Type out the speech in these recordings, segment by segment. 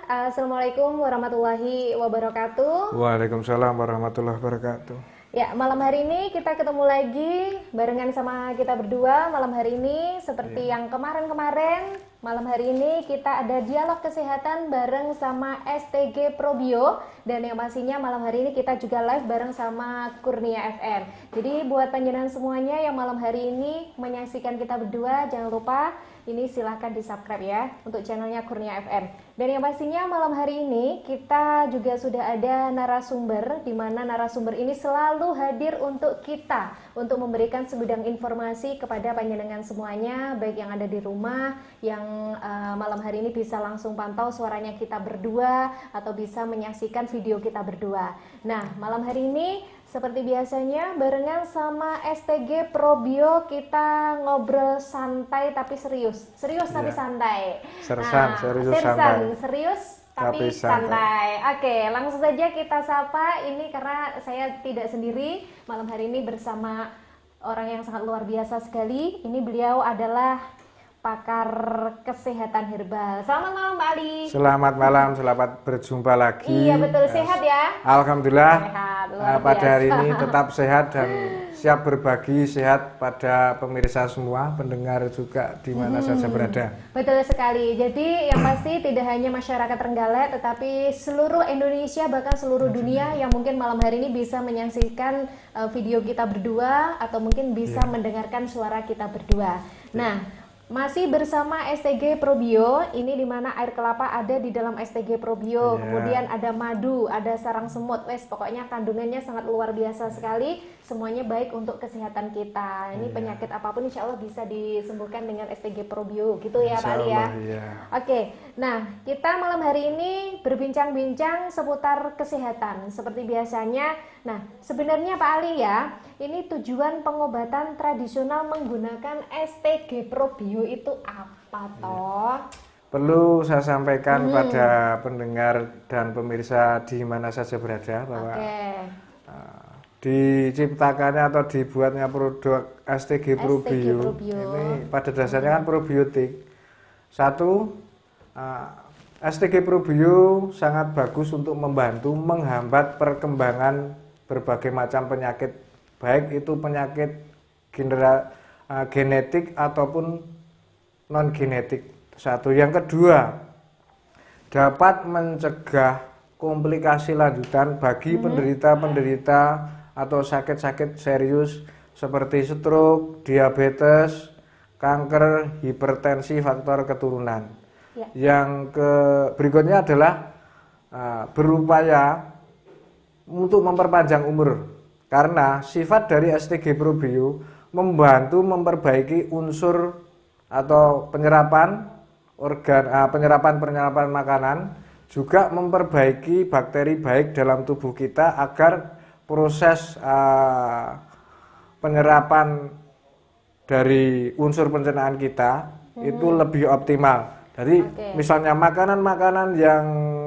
Assalamualaikum warahmatullahi wabarakatuh. Waalaikumsalam warahmatullahi wabarakatuh. Ya, malam hari ini kita ketemu lagi barengan sama kita berdua. Malam hari ini seperti yang kemarin-kemarin, malam hari ini kita ada dialog kesehatan bareng sama STG Probio. Dan yang pastinya malam hari ini kita juga live bareng sama Kurnia FM. Jadi buat panjenengan semuanya yang malam hari ini menyaksikan kita berdua, jangan lupa ini silahkan di subscribe ya untuk channelnya Kurnia FM. Dan yang pastinya malam hari ini kita juga sudah ada narasumber, di mana narasumber ini selalu hadir untuk kita, untuk memberikan sebidang informasi kepada panjenengan semuanya, baik yang ada di rumah, yang malam hari ini bisa langsung pantau suaranya kita berdua, atau bisa menyaksikan video kita berdua. Nah, malam hari ini seperti biasanya barengan sama STG Probio kita ngobrol santai tapi serius. Serius tapi santai. Serius tapi santai. Oke, langsung saja kita sapa ini karena saya tidak sendiri. Malam hari ini bersama orang yang sangat luar biasa sekali. Ini beliau adalah pakar kesehatan herbal. Selamat malam Pak Ali. Selamat malam, selamat berjumpa lagi. Iya betul, sehat ya? Alhamdulillah. Sehat, pada hari ini tetap sehat dan siap berbagi sehat pada pemirsa semua, pendengar juga di mana saja berada. Betul sekali. Jadi yang pasti tidak hanya masyarakat Trenggalek, tetapi seluruh Indonesia bahkan seluruh dunia yang mungkin malam hari ini bisa menyaksikan video kita berdua atau mungkin bisa mendengarkan suara kita berdua. Nah, masih bersama STG Probio, ini dimana air kelapa ada di dalam STG Probio, kemudian ada madu, ada sarang semut, pokoknya kandungannya sangat luar biasa sekali, semuanya baik untuk kesehatan kita. Ini penyakit apapun insya Allah bisa disembuhkan dengan STG Probio, gitu ya Pak Ali ya. Oke, nah kita malam hari ini berbincang-bincang seputar kesehatan, seperti biasanya. Nah, sebenarnya Pak Ali ya, ini tujuan pengobatan tradisional menggunakan STG Probio itu apa toh? Perlu saya sampaikan pada pendengar dan pemirsa di mana saja berada bahwa diciptakannya atau dibuatnya produk STG Probio ini pada dasarnya kan probiotik. Satu, STG Probio sangat bagus untuk membantu menghambat perkembangan berbagai macam penyakit, baik itu penyakit genetik ataupun non genetik. Satu, yang kedua, dapat mencegah komplikasi lanjutan bagi penderita-penderita atau sakit-sakit serius seperti stroke, diabetes, kanker, hipertensi, faktor keturunan. Yang berikutnya adalah berupaya untuk memperpanjang umur, karena sifat dari STG Probio membantu memperbaiki unsur atau penyerapan penyerapan makanan, juga memperbaiki bakteri baik dalam tubuh kita agar proses penyerapan dari unsur pencernaan kita itu lebih optimal. Jadi misalnya makanan-makanan yang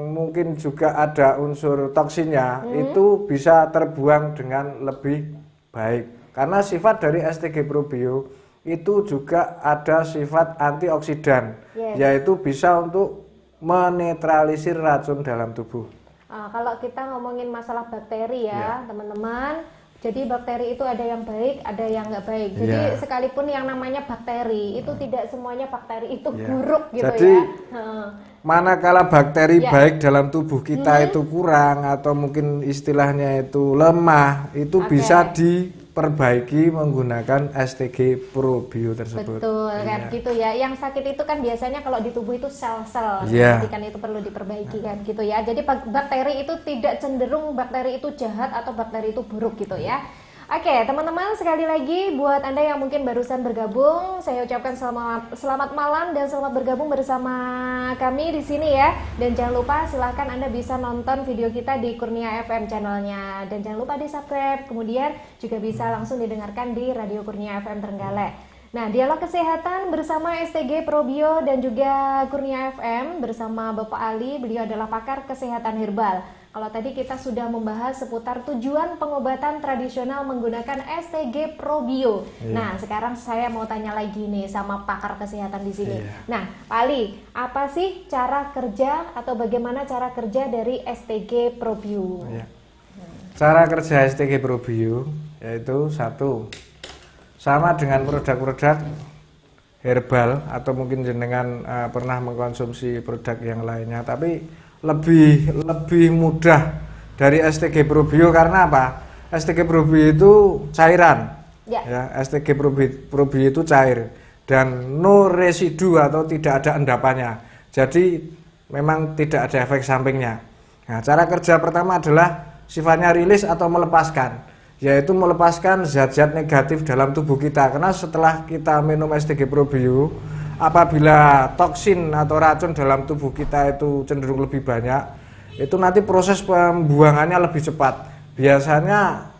mungkin juga ada unsur toksinnya itu bisa terbuang dengan lebih baik. Karena sifat dari STG Probio itu juga ada sifat antioksidan, yaitu bisa untuk menetralisir racun dalam tubuh. Kalau kita ngomongin masalah bakteri ya teman-teman, jadi bakteri itu ada yang baik, ada yang nggak baik. Jadi sekalipun yang namanya bakteri itu tidak semuanya bakteri itu buruk gitu. Jadi manakala bakteri baik dalam tubuh kita itu kurang atau mungkin istilahnya itu lemah, itu bisa diperbaiki menggunakan STG Probio tersebut. Betul kan gitu ya. Yang sakit itu kan biasanya kalau di tubuh itu sel-sel, jadi kan itu perlu diperbaiki kan gitu ya. Jadi bakteri itu tidak cenderung bakteri itu jahat atau bakteri itu buruk gitu ya. Oke, teman-teman, sekali lagi buat Anda yang mungkin barusan bergabung, saya ucapkan selamat malam dan selamat bergabung bersama kami di sini ya. Dan jangan lupa silahkan Anda bisa nonton video kita di Kurnia FM channelnya. Dan jangan lupa di-subscribe, kemudian juga bisa langsung didengarkan di Radio Kurnia FM Trenggalek. Nah, dialog kesehatan bersama STG Probio dan juga Kurnia FM bersama Bapak Ali, beliau adalah pakar kesehatan herbal. kalau tadi kita sudah membahas seputar tujuan pengobatan tradisional menggunakan STG Probio. Nah, sekarang saya mau tanya lagi nih sama pakar kesehatan di sini. Nah, Pak Ali, apa sih cara kerja atau bagaimana cara kerja dari STG Probio? Cara kerja STG Probio yaitu satu, sama dengan produk-produk herbal atau mungkin jenengan pernah mengkonsumsi produk yang lainnya, tapi lebih mudah dari STG Probio. Karena apa? STG Probio itu cairan, ya. STG Probio itu cair dan no residu atau tidak ada endapannya, jadi memang tidak ada efek sampingnya. Nah, cara kerja pertama adalah sifatnya rilis atau melepaskan, yaitu melepaskan zat-zat negatif dalam tubuh kita. Karena setelah kita minum STG Probio, apabila toksin atau racun dalam tubuh kita itu cenderung lebih banyak, itu nanti proses pembuangannya lebih cepat. Biasanya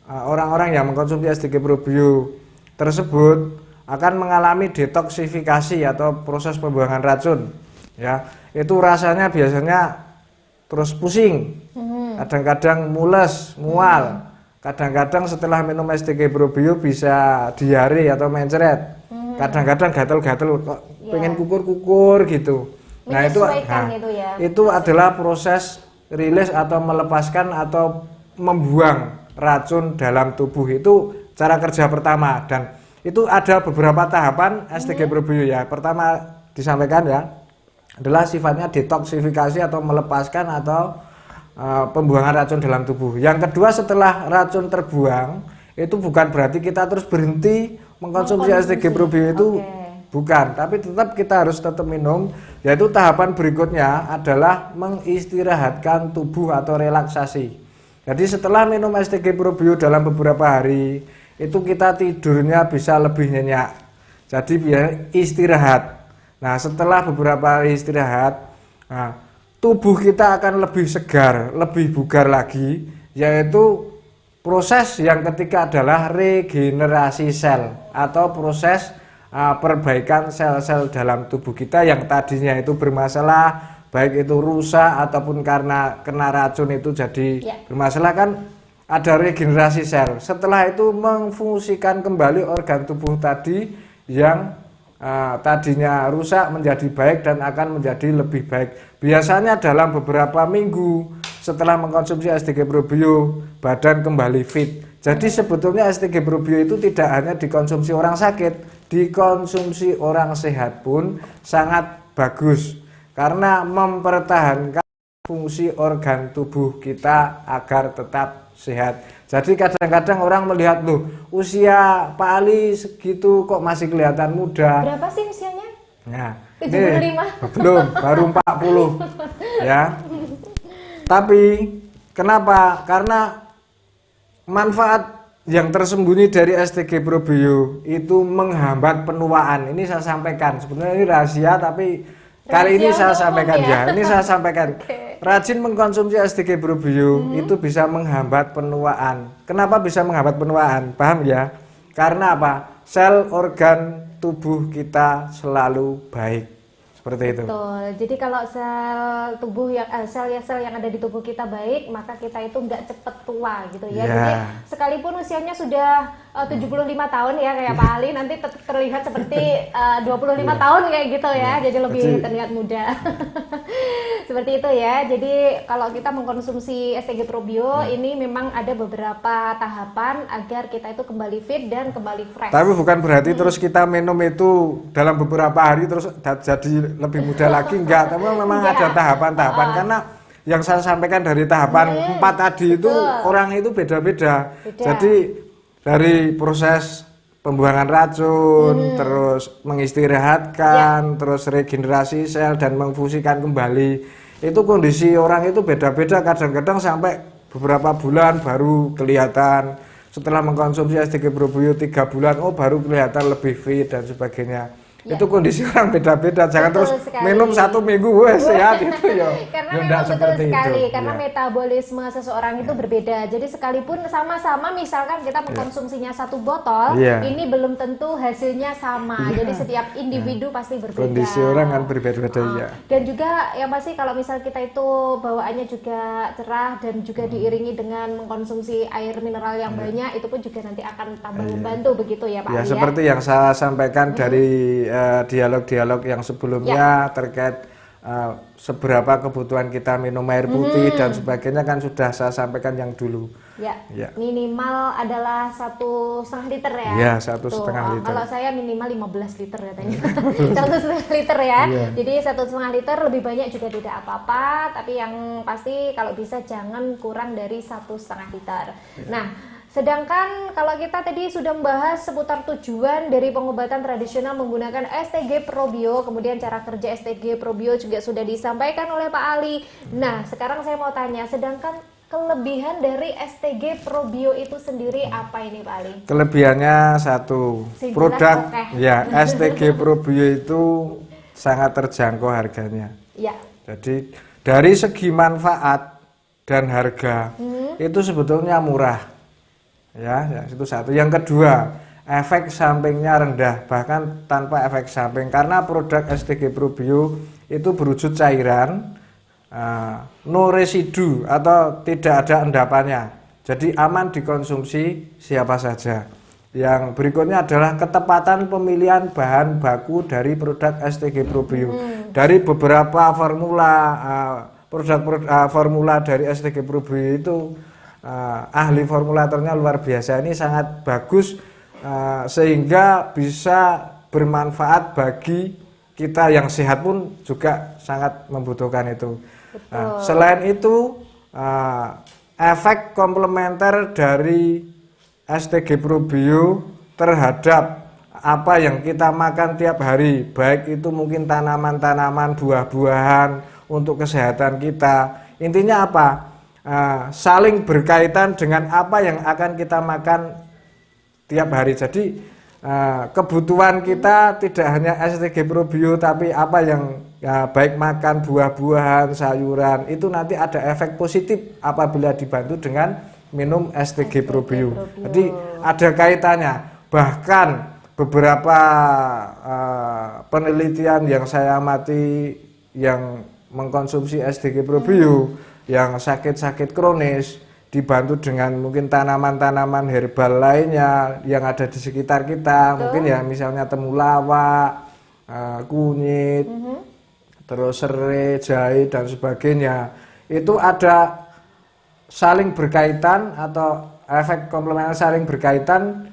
orang-orang yang mengkonsumsi STG Probio tersebut akan mengalami detoksifikasi atau proses pembuangan racun, ya. Itu rasanya biasanya terus pusing, kadang-kadang mules, mual, kadang-kadang setelah minum STG Probio bisa diare atau mencret, kadang-kadang gatel-gatel kok pengen kukur-kukur gitu. Nah, itu adalah proses rilis atau melepaskan atau membuang racun dalam tubuh. Itu cara kerja pertama, dan itu ada beberapa tahapan STG Probio ya. Pertama disampaikan ya adalah sifatnya detoksifikasi atau melepaskan atau pembuangan racun dalam tubuh. Yang kedua, setelah racun terbuang, itu bukan berarti kita terus berhenti mengkonsumsi STG Probio itu, bukan, tapi tetap kita harus tetap minum. Yaitu tahapan berikutnya adalah mengistirahatkan tubuh atau relaksasi. Jadi setelah minum STG Probio dalam beberapa hari, itu kita tidurnya bisa lebih nyenyak. Jadi biar istirahat. Nah, setelah beberapa hari istirahat, tubuh kita akan lebih segar, lebih bugar lagi, yaitu proses yang ketiga adalah regenerasi sel atau proses perbaikan sel-sel dalam tubuh kita yang tadinya itu bermasalah, baik itu rusak ataupun karena kena racun itu jadi bermasalah, kan ada regenerasi sel. Setelah itu memfungsikan kembali organ tubuh tadi yang tadinya rusak menjadi baik dan akan menjadi lebih baik. Biasanya dalam beberapa minggu setelah mengkonsumsi STG Probio, badan kembali fit. Jadi sebetulnya STG Probio itu tidak hanya dikonsumsi orang sakit, dikonsumsi orang sehat pun sangat bagus, karena mempertahankan fungsi organ tubuh kita agar tetap sehat. Jadi kadang-kadang orang melihat, loh, usia Pak Ali segitu kok masih kelihatan muda. Berapa sih usianya? Nah, 75? Belum, baru 40 ya. Tapi kenapa? Karena manfaat yang tersembunyi dari STG Probio itu menghambat penuaan. Ini saya sampaikan, sebenarnya ini rahasia, tapi kali ini saya sampaikan ya. Ini saya sampaikan. Rajin mengkonsumsi STG Probio itu bisa menghambat penuaan. Kenapa bisa menghambat penuaan? Paham ya? Karena apa? Sel organ tubuh kita selalu baik. Seperti itu. Betul. Jadi kalau sel tubuh yang sel yang ada di tubuh kita baik, maka kita itu nggak cepet tua gitu ya. Jadi sekalipun usianya sudah 75 tahun ya kayak Pak Ali, nanti tetap terlihat seperti 25 tahun kayak gitu ya. Jadi lebih terlihat muda. Seperti itu ya. Jadi kalau kita mengkonsumsi STG Probio ini memang ada beberapa tahapan agar kita itu kembali fit dan kembali fresh. Tapi bukan berarti terus kita minum itu dalam beberapa hari terus jadi lebih muda lagi, enggak. Tapi memang ada tahapan-tahapan, karena yang saya sampaikan dari tahapan 4 tadi itu orang itu beda-beda. Jadi dari proses pembuangan racun, terus mengistirahatkan, terus regenerasi sel dan memfungsikan kembali. Itu kondisi orang itu beda-beda, kadang-kadang sampai beberapa bulan baru kelihatan. Setelah mengkonsumsi STG Probio 3 bulan, oh baru kelihatan lebih fit dan sebagainya. Ya. Itu kondisi orang beda-beda. Jangan Betul terus sekali. minum 1 minggu sehat itu ya. Karena Ya, memang betul sekali, itu. karena Ya. metabolisme seseorang itu berbeda. Jadi sekalipun sama-sama misalkan kita mengkonsumsinya 1 botol, Ya. ini belum tentu hasilnya sama. Jadi setiap individu pasti berbeda. Kondisi orang kan berbeda-beda ya. Dan juga yang pasti kalau misal kita itu bawaannya juga cerah dan juga diiringi dengan mengkonsumsi air mineral yang banyak, itu pun juga nanti akan tambah membantu begitu ya Pak Ya, Ali, seperti yang saya sampaikan dari dialog-dialog yang sebelumnya terkait seberapa kebutuhan kita minum air putih dan sebagainya kan sudah saya sampaikan yang dulu. Ya, Ya. minimal adalah 1,5 liter ya. Ya, 1,5 liter. Kalau saya minimal 15 liter katanya. 1,5 liter ya. Iya. Jadi 1,5 liter lebih banyak juga tidak apa-apa. Tapi yang pasti kalau bisa jangan kurang dari 1,5 liter. Ya. Nah, sedangkan kalau kita tadi sudah membahas seputar tujuan dari pengobatan tradisional menggunakan STG Probio, kemudian cara kerja STG Probio juga sudah disampaikan oleh Pak Ali. Nah, sekarang saya mau tanya, sedangkan kelebihan dari STG Probio itu sendiri apa ini Pak Ali? Kelebihannya satu, Singkat, produk oke. ya STG Probio itu sangat terjangkau harganya. Ya. Jadi dari segi manfaat dan harga itu sebetulnya murah. Ya, itu satu. Yang kedua, efek sampingnya rendah, bahkan tanpa efek samping karena produk STG Probio itu berwujud cairan, no residu atau tidak ada endapannya. Jadi aman dikonsumsi siapa saja. Yang berikutnya adalah ketepatan pemilihan bahan baku dari produk STG Probio. Dari beberapa formula dari STG Probio itu ahli formulatornya luar biasa, ini sangat bagus sehingga bisa bermanfaat bagi kita yang sehat pun juga sangat membutuhkan itu. Selain itu efek komplementer dari STG Probio terhadap apa yang kita makan tiap hari, baik itu mungkin tanaman-tanaman, buah-buahan untuk kesehatan kita. Intinya apa? Saling berkaitan dengan apa yang akan kita makan tiap hari. Jadi kebutuhan kita tidak hanya STG Probio, tapi apa yang baik makan buah-buahan, sayuran itu nanti ada efek positif apabila dibantu dengan minum STG Probio. Jadi ada kaitannya. Bahkan beberapa penelitian yang saya amati yang mengkonsumsi STG Probio yang sakit-sakit kronis dibantu dengan mungkin tanaman-tanaman herbal lainnya yang ada di sekitar kita. Mungkin ya misalnya temulawak, kunyit, terus serai, jahe dan sebagainya. Itu ada saling berkaitan atau efek komplementer saling berkaitan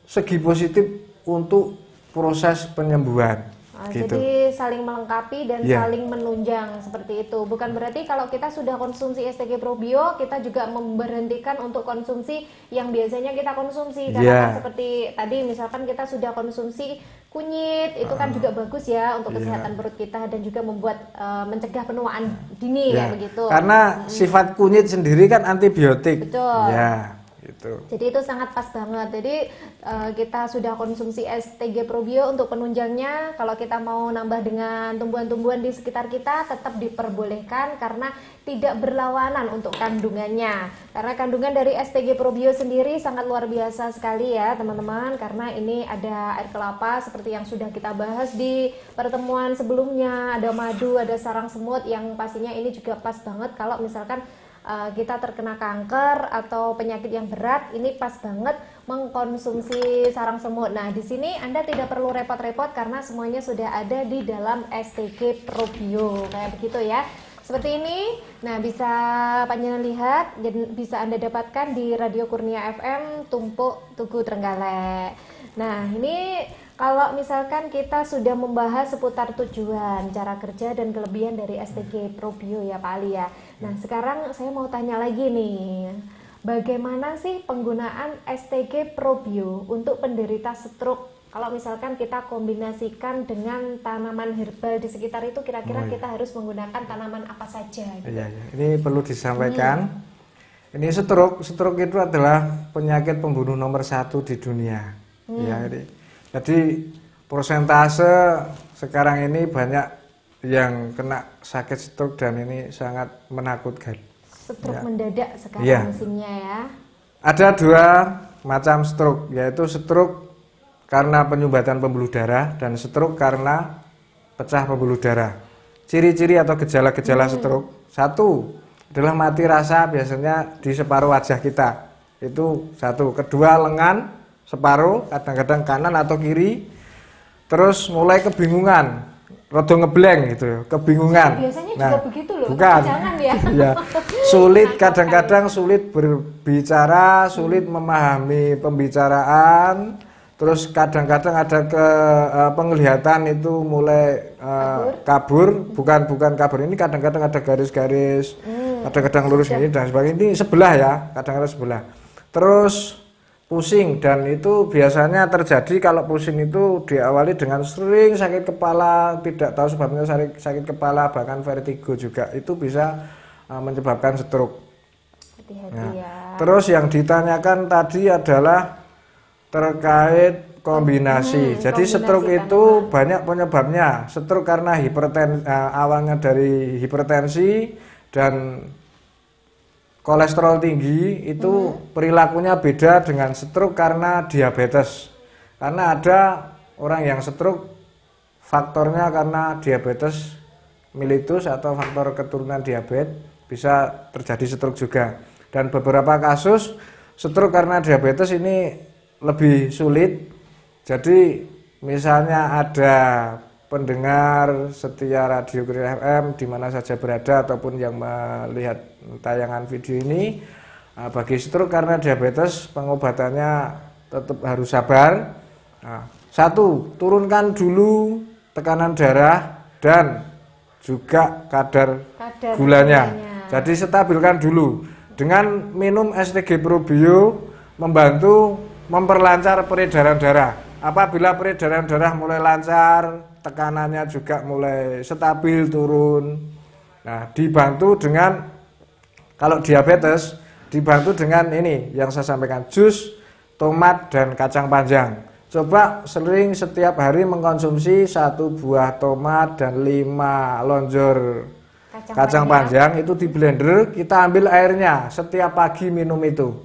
segi positif untuk proses penyembuhan. Gitu. Jadi saling melengkapi dan saling menunjang seperti itu. Bukan berarti kalau kita sudah konsumsi STG Probio, kita juga memberhentikan untuk konsumsi yang biasanya kita konsumsi. Karena kan seperti tadi misalkan kita sudah konsumsi kunyit, itu kan juga bagus ya untuk kesehatan perut kita dan juga membuat mencegah penuaan dini ya begitu. Karena sifat kunyit sendiri kan antibiotik. Betul. Ya. Gitu. Jadi itu sangat pas banget. Jadi kita sudah konsumsi STG Probio untuk penunjangnya. Kalau kita mau nambah dengan tumbuhan-tumbuhan di sekitar kita, tetap diperbolehkan karena tidak berlawanan untuk kandungannya. Karena kandungan dari STG Probio sendiri sangat luar biasa sekali ya teman-teman. Karena ini ada air kelapa seperti yang sudah kita bahas di pertemuan sebelumnya. Ada madu, ada sarang semut yang pastinya ini juga pas banget kalau misalkan kita terkena kanker atau penyakit yang berat, ini pas banget mengkonsumsi sarang semut. Nah, di sini Anda tidak perlu repot-repot karena semuanya sudah ada di dalam STG Probio. Kayak begitu ya. Seperti ini. Nah, bisa panjenengan lihat dan bisa Anda dapatkan di Radio Kurnia FM Tumpuk Tugu Trenggalek. Nah, ini kalau misalkan kita sudah membahas seputar tujuan, cara kerja dan kelebihan dari STG Probio ya Pak Ali ya. Nah, sekarang saya mau tanya lagi nih. Bagaimana sih penggunaan STG Probio untuk penderita stroke? Kalau misalkan kita kombinasikan dengan tanaman herbal di sekitar itu, kira-kira kita harus menggunakan tanaman apa saja? Gitu? Iya. Ini perlu disampaikan. Ini stroke itu adalah penyakit pembunuh nomor 1 di dunia. Ya, Jadi persentase sekarang ini banyak yang kena sakit stroke dan ini sangat menakutkan. Stroke mendadak sekarang musimnya ya. Ada 2 macam stroke, yaitu stroke karena penyumbatan pembuluh darah dan stroke karena pecah pembuluh darah. Ciri-ciri atau gejala-gejala stroke, 1 adalah mati rasa biasanya di separuh wajah kita. Itu 1. 2, lengan separuh, kadang-kadang kanan atau kiri. Terus mulai kebingungan, rada ngebleng gitu, kebingungan. Biasanya juga begitu loh. Bukan. Jangan ya. Ya. Sulit, kadang-kadang sulit berbicara, sulit memahami pembicaraan. Terus kadang-kadang ada penglihatan itu mulai kabur, bukan kabur, ini kadang-kadang ada garis-garis, kadang-kadang lurus ini dan sebagainya. Ini sebelah ya, kadang-kadang sebelah. Terus pusing, dan itu biasanya terjadi kalau pusing itu diawali dengan sering sakit kepala, tidak tahu sebabnya sakit kepala, bahkan vertigo juga, itu bisa menyebabkan stroke. Hati-hati ya. Terus yang ditanyakan tadi adalah terkait kombinasi. Jadi stroke itu banyak penyebabnya. Stroke karena awalnya dari hipertensi dan kolesterol tinggi, itu perilakunya beda dengan stroke karena diabetes. Karena ada orang yang stroke faktornya karena diabetes mellitus atau faktor keturunan diabetes, bisa terjadi stroke juga. Dan beberapa kasus stroke karena diabetes ini lebih sulit. Jadi misalnya ada pendengar setia Radio Kriya FM di mana saja berada ataupun yang melihat tayangan video ini, bagi stroke karena diabetes pengobatannya tetap harus sabar. 1, turunkan dulu tekanan darah dan juga kadar gulanya. Jadi stabilkan dulu dengan minum STG Probio, membantu memperlancar peredaran darah. Apabila peredaran darah mulai lancar, tekanannya juga mulai stabil turun. Nah, dibantu dengan, kalau diabetes dibantu dengan ini yang saya sampaikan, jus tomat dan kacang panjang. Coba sering setiap hari mengkonsumsi 1 buah tomat dan 5 lonjor kacang panjang, itu di blender, kita ambil airnya, setiap pagi minum itu.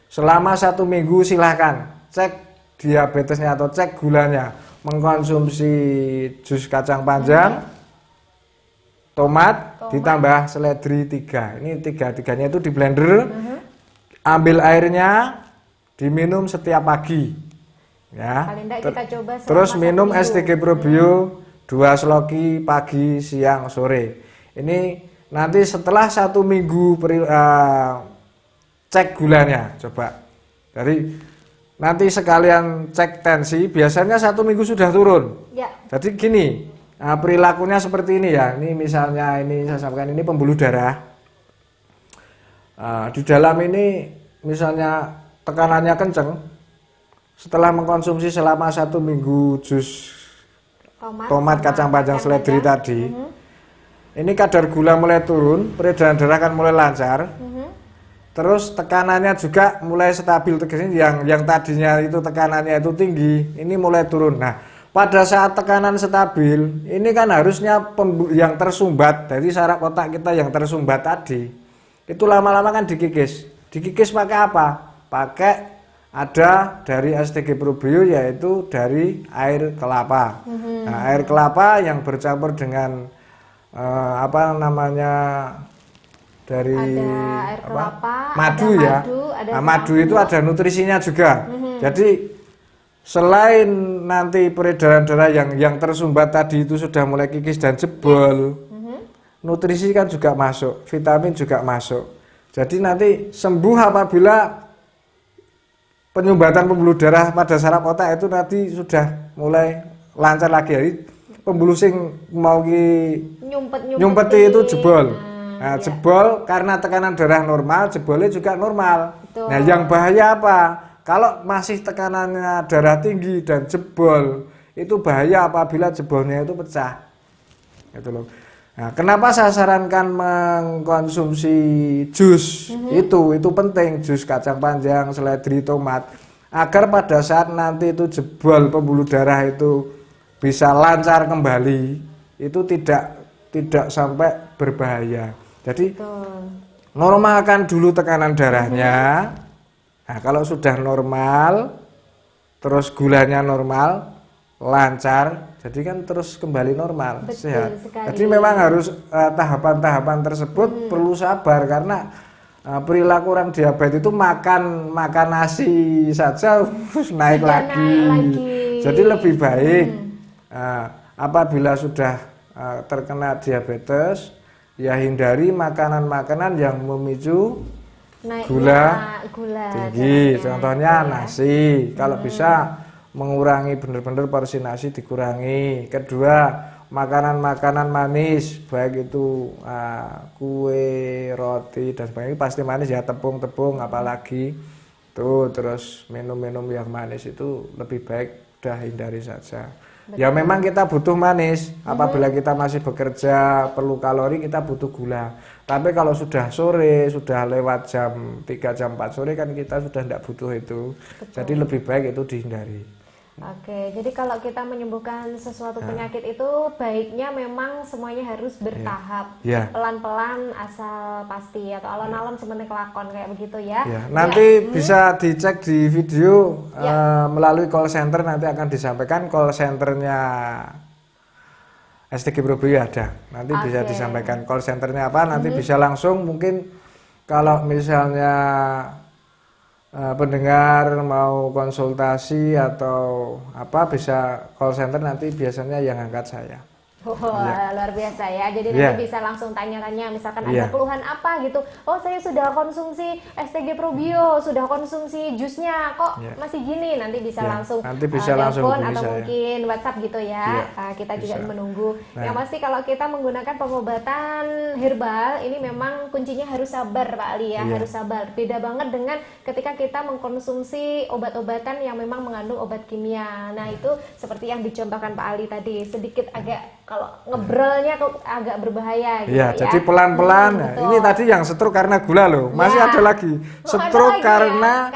Selama 1 minggu silahkan cek diabetesnya atau cek gulanya, mengkonsumsi jus kacang panjang, tomat ditambah seledri 3. Ini 3-tiganya itu di blender, ambil airnya, diminum setiap pagi. Ya. Kita coba terus minum STG Probio 2 sloki pagi, siang, sore. Ini nanti setelah 1 minggu cek gulanya, coba. Dari nanti sekalian cek tensi, biasanya 1 minggu sudah turun. Ya. Jadi gini, perilakunya seperti ini ya. Ini misalnya ini saya sampaikan, ini pembuluh darah. Di dalam ini misalnya tekanannya kenceng, setelah mengkonsumsi selama 1 minggu jus tomat kacang panjang seledri tadi, ini kadar gula mulai turun, peredaran darah kan mulai lancar. Terus tekanannya juga mulai stabil, yang tadinya itu tekanannya itu tinggi, ini mulai turun. Nah, pada saat tekanan stabil, ini kan harusnya yang tersumbat dari saraf otak kita yang tersumbat tadi, itu lama-lama kan dikikis. Dikikis pakai apa? Pakai ada dari STG Probio, yaitu dari air kelapa. Nah, air kelapa yang bercampur dengan dari ada air kelapa, madu ada ya. Madu itu ada nutrisinya juga. Jadi selain nanti peredaran darah yang tersumbat tadi itu sudah mulai kikis dan jebol, nutrisi kan juga masuk, vitamin juga masuk. Jadi nanti sembuh apabila penyumbatan pembuluh darah pada saraf otak itu nanti sudah mulai lancar lagi. Jadi pembuluh sing mau nyumpeti itu jebol. Nah, jebol karena tekanan darah normal, jebolnya juga normal. Betul. Nah, yang bahaya apa? Kalau masih tekanannya darah tinggi dan jebol, itu bahaya apabila jebolnya itu pecah. Gitu loh. Nah, kenapa saya sarankan mengkonsumsi jus? Itu penting, jus kacang panjang, seledri, tomat. agar pada saat nanti itu jebol pembuluh darah itu bisa lancar kembali, itu tidak sampai berbahaya. Jadi normalkan dulu tekanan darahnya. Nah, kalau sudah normal, terus gulanya normal, lancar, jadi kan terus kembali normal, sehat. Sekali. Jadi memang harus tahapan-tahapan tersebut perlu sabar, karena perilaku orang diabetes itu makan nasi saja naik lagi. Jadi lebih baik apabila sudah terkena diabetes, ya hindari makanan-makanan yang memicu gula tinggi, contohnya nasi. Kalau bisa mengurangi, benar-benar porsi nasi dikurangi. Kedua, makanan-makanan manis, baik itu kue, roti dan sebagainya, pasti manis ya, tepung-tepung apalagi tuh. Terus minum-minum yang manis itu lebih baik udah hindari saja. Ya memang kita butuh manis, apabila kita masih bekerja perlu kalori, kita butuh gula. Tapi kalau sudah sore, sudah lewat jam 3, jam 4 sore kan kita sudah tidak butuh itu. Jadi lebih baik itu dihindari. Oke, jadi kalau kita menyembuhkan sesuatu penyakit itu baiknya memang semuanya harus bertahap, pelan-pelan asal pasti, atau alon-alon sementing kelakon kayak begitu ya. Nanti bisa dicek di video melalui call center, nanti akan disampaikan call centernya STG Probio ada. Nanti bisa disampaikan call centernya apa, nanti bisa langsung, mungkin kalau misalnya pendengar mau konsultasi atau apa, bisa call center, nanti biasanya yang angkat saya. Luar biasa ya. Jadi nanti bisa langsung tanya-tanya, misalkan ada keluhan apa gitu. Oh, saya sudah konsumsi STG Probio, sudah konsumsi jusnya, kok masih gini. Nanti bisa langsung telepon atau mungkin WhatsApp gitu ya. Kita juga menunggu. Yang pasti kalau kita menggunakan pengobatan herbal ini memang kuncinya harus sabar Pak Ali ya, harus sabar. Beda banget dengan ketika kita mengkonsumsi obat-obatan yang memang mengandung obat kimia. Nah, itu seperti yang dicontohkan Pak Ali tadi, sedikit agak kalau ngebrelnya agak berbahaya gitu ya. Jadi pelan-pelan. Ini tadi yang stroke karena gula loh. Masih ada lagi. Stroke karena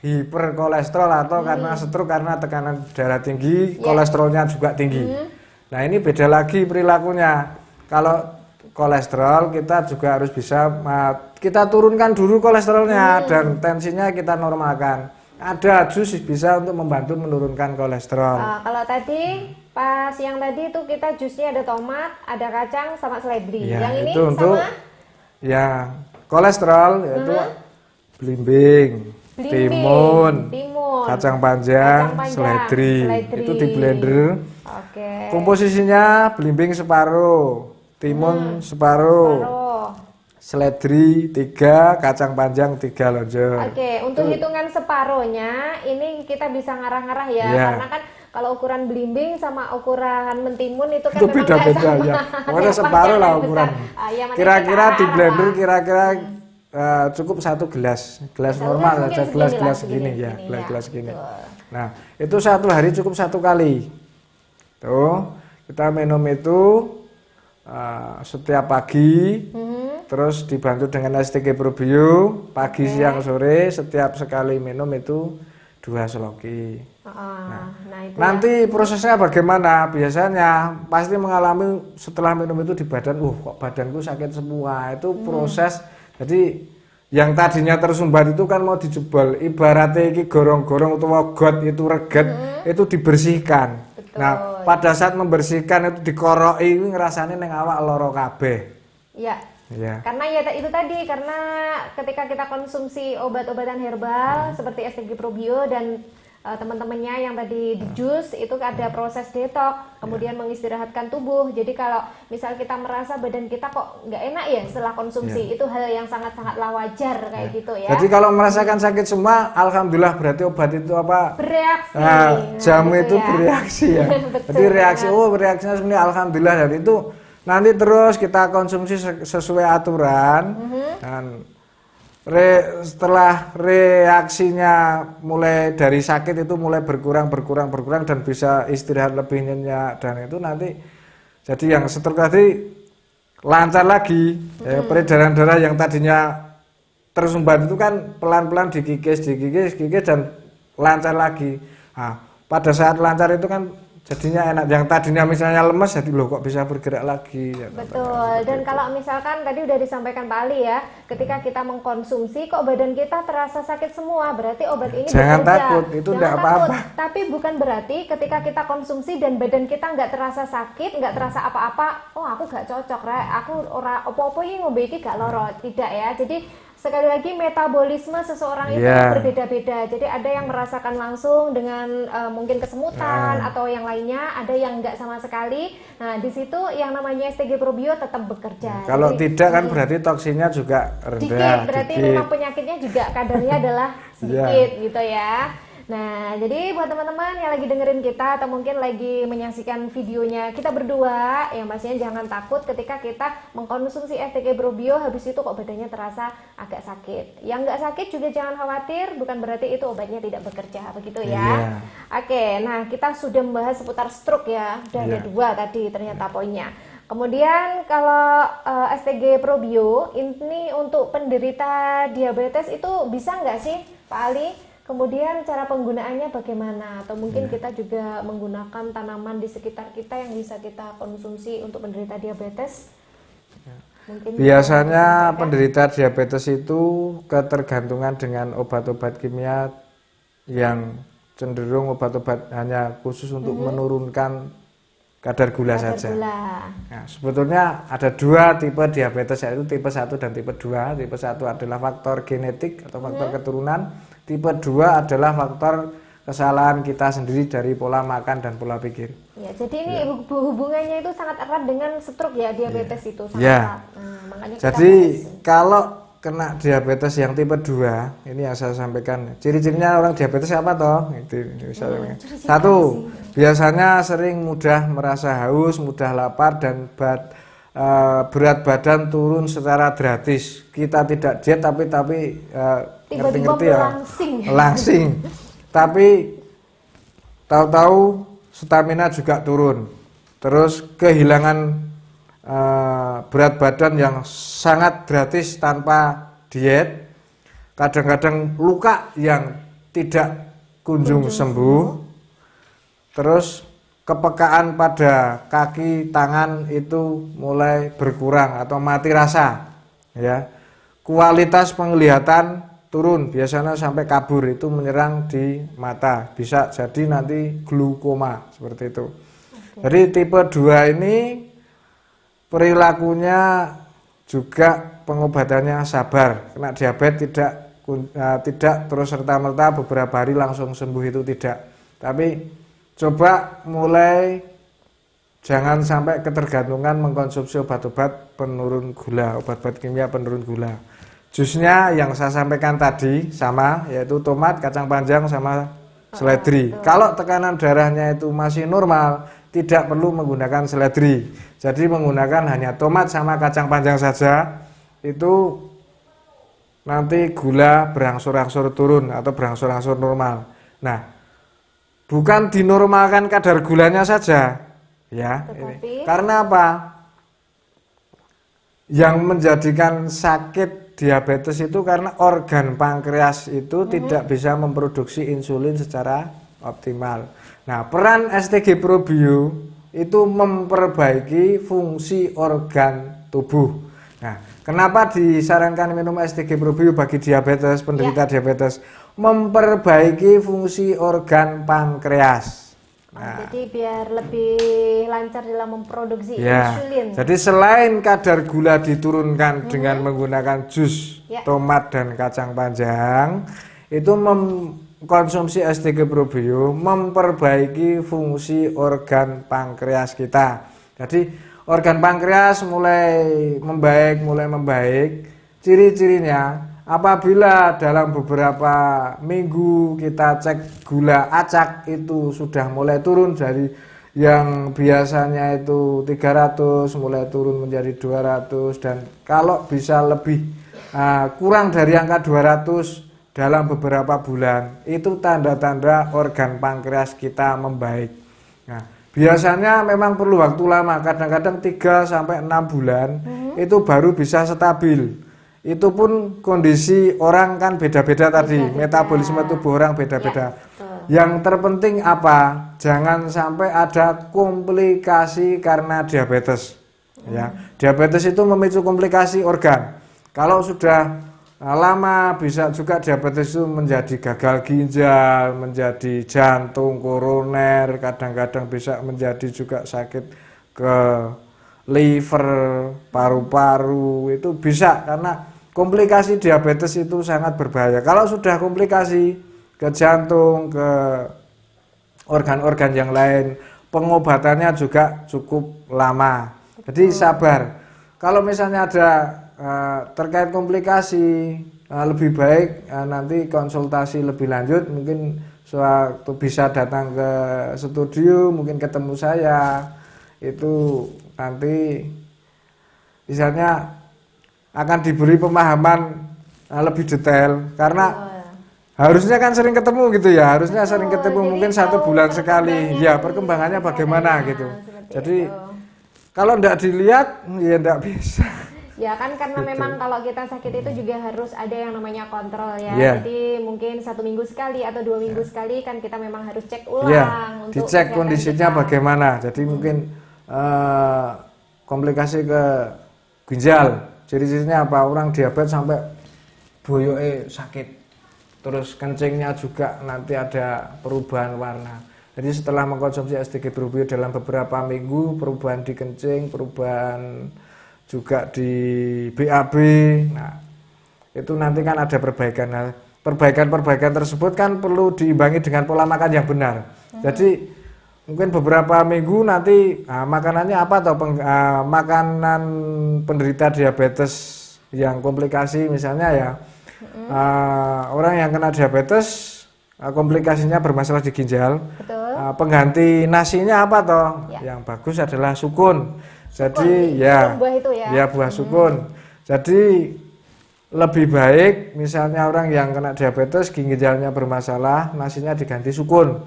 hiperkolesterol, atau karena stroke karena tekanan darah tinggi, kolesterolnya juga tinggi. Nah, ini beda lagi perilakunya. Kalau kolesterol kita juga harus bisa kita turunkan dulu kolesterolnya dan tensinya kita normalkan. Ada jus bisa untuk membantu menurunkan kolesterol. Kalau tadi pas yang tadi itu kita jusnya ada tomat, ada kacang sama seledri. Yang ini itu untuk sama yang kolesterol, yaitu belimbing, timun, kacang panjang, seledri. Itu di blender. Komposisinya belimbing separuh, timun separuh, seledri 3, kacang panjang 3 lonjong. Untuk hitungan separohnya ini kita bisa ngarah-ngarah ya, karena kan kalau ukuran belimbing sama ukuran mentimun itu kan beda-beda ya. Pokoknya separuh lah ukuran. Kira-kira di blender kira-kira cukup 1 gelas normal aja, gelas segini ya, gelas segini. Nah, itu 1 hari cukup 1 kali. Tuh, kita minum itu setiap pagi. Terus dibantu dengan STG Probio, pagi, siang, sore, setiap sekali minum itu 2 seloki. Nanti prosesnya bagaimana? Biasanya pasti mengalami setelah minum itu di badan, kok badanku sakit semua. Itu proses. Jadi yang tadinya tersumbat itu kan mau dijebol. Ibaratnya ini gorong-gorong atau got itu reget, itu dibersihkan. Nah, pada saat membersihkan itu dikoroki, ngerasane ning awak loro kabeh. Karena itu tadi, karena ketika kita konsumsi obat-obatan herbal seperti STG Probio dan teman-temannya yang tadi di jus, itu ada proses detox, kemudian mengistirahatkan tubuh. Jadi kalau misal kita merasa badan kita kok nggak enak ya setelah konsumsi, itu hal yang sangat-sangatlah wajar kayak gitu ya. Jadi kalau merasakan sakit semua, alhamdulillah, berarti obat itu apa? Bereaksi. Jamu itu bereaksi ya. Jadi reaksinya sebenarnya alhamdulillah, dan itu nanti terus kita konsumsi sesuai aturan. Dan setelah reaksinya mulai dari sakit itu mulai berkurang dan bisa istirahat lebih nyenyak, dan itu nanti jadi yang stroke tadi lancar lagi. Peredaran darah yang tadinya tersumbat itu kan pelan-pelan dikikis dan lancar lagi. Nah, pada saat lancar itu kan jadinya enak. Yang tadinya misalnya lemes, jadi loh kok bisa bergerak lagi. Ya, betul. Dan kalau misalkan tadi udah disampaikan Pak Ali ya, ketika kita mengkonsumsi kok badan kita terasa sakit semua, berarti obat ini jangan bekerja. takut, itu tidak apa-apa. Tapi bukan berarti ketika kita konsumsi dan badan kita nggak terasa sakit, nggak terasa apa-apa, oh aku nggak cocok, aku ora opo-opo ini ngombe iki gak loro, tidak ya. Jadi sekali lagi metabolisme seseorang itu berbeda-beda. Jadi ada yang merasakan langsung dengan mungkin kesemutan atau yang lainnya, ada yang enggak sama sekali. Nah, di situ yang namanya STG Probio tetap bekerja. Kalau jadi, tidak kan berarti toksinnya juga rendah. Dikit, berarti memang penyakitnya juga kadarnya adalah sedikit gitu ya. Nah, jadi buat teman-teman yang lagi dengerin kita atau mungkin lagi menyaksikan videonya kita berdua, yang pastinya jangan takut ketika kita mengkonsumsi STG Probio habis itu kok badannya terasa agak sakit. Yang nggak sakit juga jangan khawatir, bukan berarti itu obatnya tidak bekerja, begitu ya. Oke, nah kita sudah membahas seputar stroke ya, udah ada 2 tadi ternyata poinnya. Kemudian kalau STG Probio ini untuk penderita diabetes itu bisa nggak sih Pak Ali? Kemudian cara penggunaannya bagaimana? Atau mungkin kita juga menggunakan tanaman di sekitar kita yang bisa kita konsumsi untuk penderita diabetes? Mungkin biasanya penderita diabetes itu ketergantungan dengan obat-obat kimia yang cenderung obat-obat hanya khusus untuk menurunkan kadar gula saja. Nah, sebetulnya ada 2 tipe diabetes, yaitu tipe 1 dan tipe 2. Tipe 1 adalah faktor genetik atau faktor keturunan. Tipe 2 adalah faktor kesalahan kita sendiri dari pola makan dan pola pikir. Ya, jadi ini hubungannya itu sangat erat dengan stroke ya, diabetes itu sangat erat. Nah, makanya jadi kalau kena diabetes yang tipe 2, ini yang saya sampaikan. Ciri-cirinya orang diabetes apa toh? Satu, biasanya sering mudah merasa haus, mudah lapar, dan berat badan turun secara drastis. Kita tidak diet tapi ngerti-ngerti ya, langsing. Tapi tahu-tahu stamina juga turun. Terus kehilangan berat badan yang sangat drastis tanpa diet. Kadang-kadang luka yang tidak kunjung sembuh. Terus kepekaan pada kaki, tangan itu mulai berkurang atau mati rasa, ya. Kualitas penglihatan turun, biasanya sampai kabur, itu menyerang di mata, bisa jadi nanti glaukoma seperti itu. Jadi tipe 2 ini perilakunya juga pengobatannya sabar. Kena diabetes tidak terus serta-merta beberapa hari langsung sembuh, itu tidak. Tapi coba mulai jangan sampai ketergantungan mengkonsumsi obat-obat penurun gula, obat-obat kimia penurun gula. Jusnya yang saya sampaikan tadi sama, yaitu tomat, kacang panjang, sama seledri. Kalau tekanan darahnya itu masih normal, tidak perlu menggunakan seledri. Jadi menggunakan hanya tomat sama kacang panjang saja, itu nanti gula berangsur-angsur turun atau berangsur-angsur normal. Nah, bukan dinormalkan kadar gulanya saja, ya. Ini. Karena apa? Yang menjadikan sakit diabetes itu karena organ pankreas itu tidak bisa memproduksi insulin secara optimal. Nah, peran STG Probio itu memperbaiki fungsi organ tubuh. Nah, kenapa disarankan minum STG Probio bagi diabetes, penderita diabetes? Memperbaiki fungsi organ pankreas. Nah, jadi biar lebih lancar dalam memproduksi insulin. Jadi selain kadar gula diturunkan dengan menggunakan jus tomat dan kacang panjang, itu mengkonsumsi STG Probio memperbaiki fungsi organ pankreas kita. Jadi organ pankreas mulai membaik. Ciri-cirinya, apabila dalam beberapa minggu kita cek gula acak itu sudah mulai turun dari yang biasanya itu 300 mulai turun menjadi 200, dan kalau bisa lebih kurang dari angka 200 dalam beberapa bulan, itu tanda-tanda organ pankreas kita membaik. Nah, biasanya memang perlu waktu lama, kadang-kadang 3 sampai 6 bulan itu baru bisa stabil. itu pun kondisi orang kan beda-beda tadi, metabolisme tubuh orang beda-beda. Yang terpenting apa? Jangan sampai ada komplikasi karena diabetes. Ya, diabetes itu memicu komplikasi organ. Kalau sudah lama bisa juga diabetes itu menjadi gagal ginjal, menjadi jantung, koroner, kadang-kadang bisa menjadi juga sakit ke liver, paru-paru, itu bisa karena komplikasi diabetes itu sangat berbahaya. Kalau sudah komplikasi ke jantung, ke organ-organ yang lain, pengobatannya juga cukup lama. Jadi sabar. Kalau misalnya ada terkait komplikasi, lebih baik nanti konsultasi lebih lanjut, mungkin suatu bisa datang ke studio, mungkin ketemu saya, itu nanti misalnya akan diberi pemahaman lebih detail, karena harusnya kan sering ketemu gitu ya, harusnya sering ketemu, mungkin 1 bulan sekali, ya perkembangannya bagaimana gitu. Jadi kalau tidak dilihat ya tidak bisa. Ya kan karena gitu. Memang kalau kita sakit itu juga harus ada yang namanya kontrol ya. Jadi mungkin 1 minggu sekali atau 2 minggu sekali kan kita memang harus cek ulang. Untuk dicek kondisinya kita bagaimana. Jadi mungkin komplikasi ke ginjal. Ciri-cirinya apa? Orang diabetes sampai boyoke sakit. Terus kencingnya juga nanti ada perubahan warna. Jadi setelah mengkonsumsi STG Probio dalam beberapa minggu, perubahan di kencing, perubahan juga di BAB. Nah, itu nanti kan ada perbaikan. Nah, perbaikan tersebut kan perlu diimbangi dengan pola makan yang benar. Jadi mungkin beberapa minggu nanti makanannya apa atau makanan penderita diabetes yang komplikasi misalnya ya. Orang yang kena diabetes komplikasinya bermasalah di ginjal. Pengganti nasinya apa toh? Yang bagus adalah sukun. Jadi buah itu ya buah sukun. Jadi lebih baik misalnya orang yang kena diabetes ginjalnya bermasalah, nasinya diganti sukun.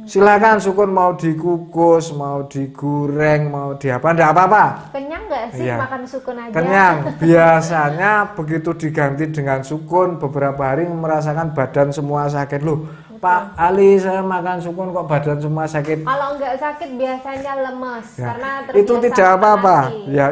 Silakan sukun mau dikukus, mau digoreng, mau diapa, enggak apa-apa. Kenyang nggak sih makan sukun aja? Kenyang. Biasanya begitu diganti dengan sukun beberapa hari merasakan badan semua sakit. Loh, Pak Ali saya makan sukun kok badan semua sakit. Kalau nggak sakit biasanya lemes karena itu tidak apa-apa.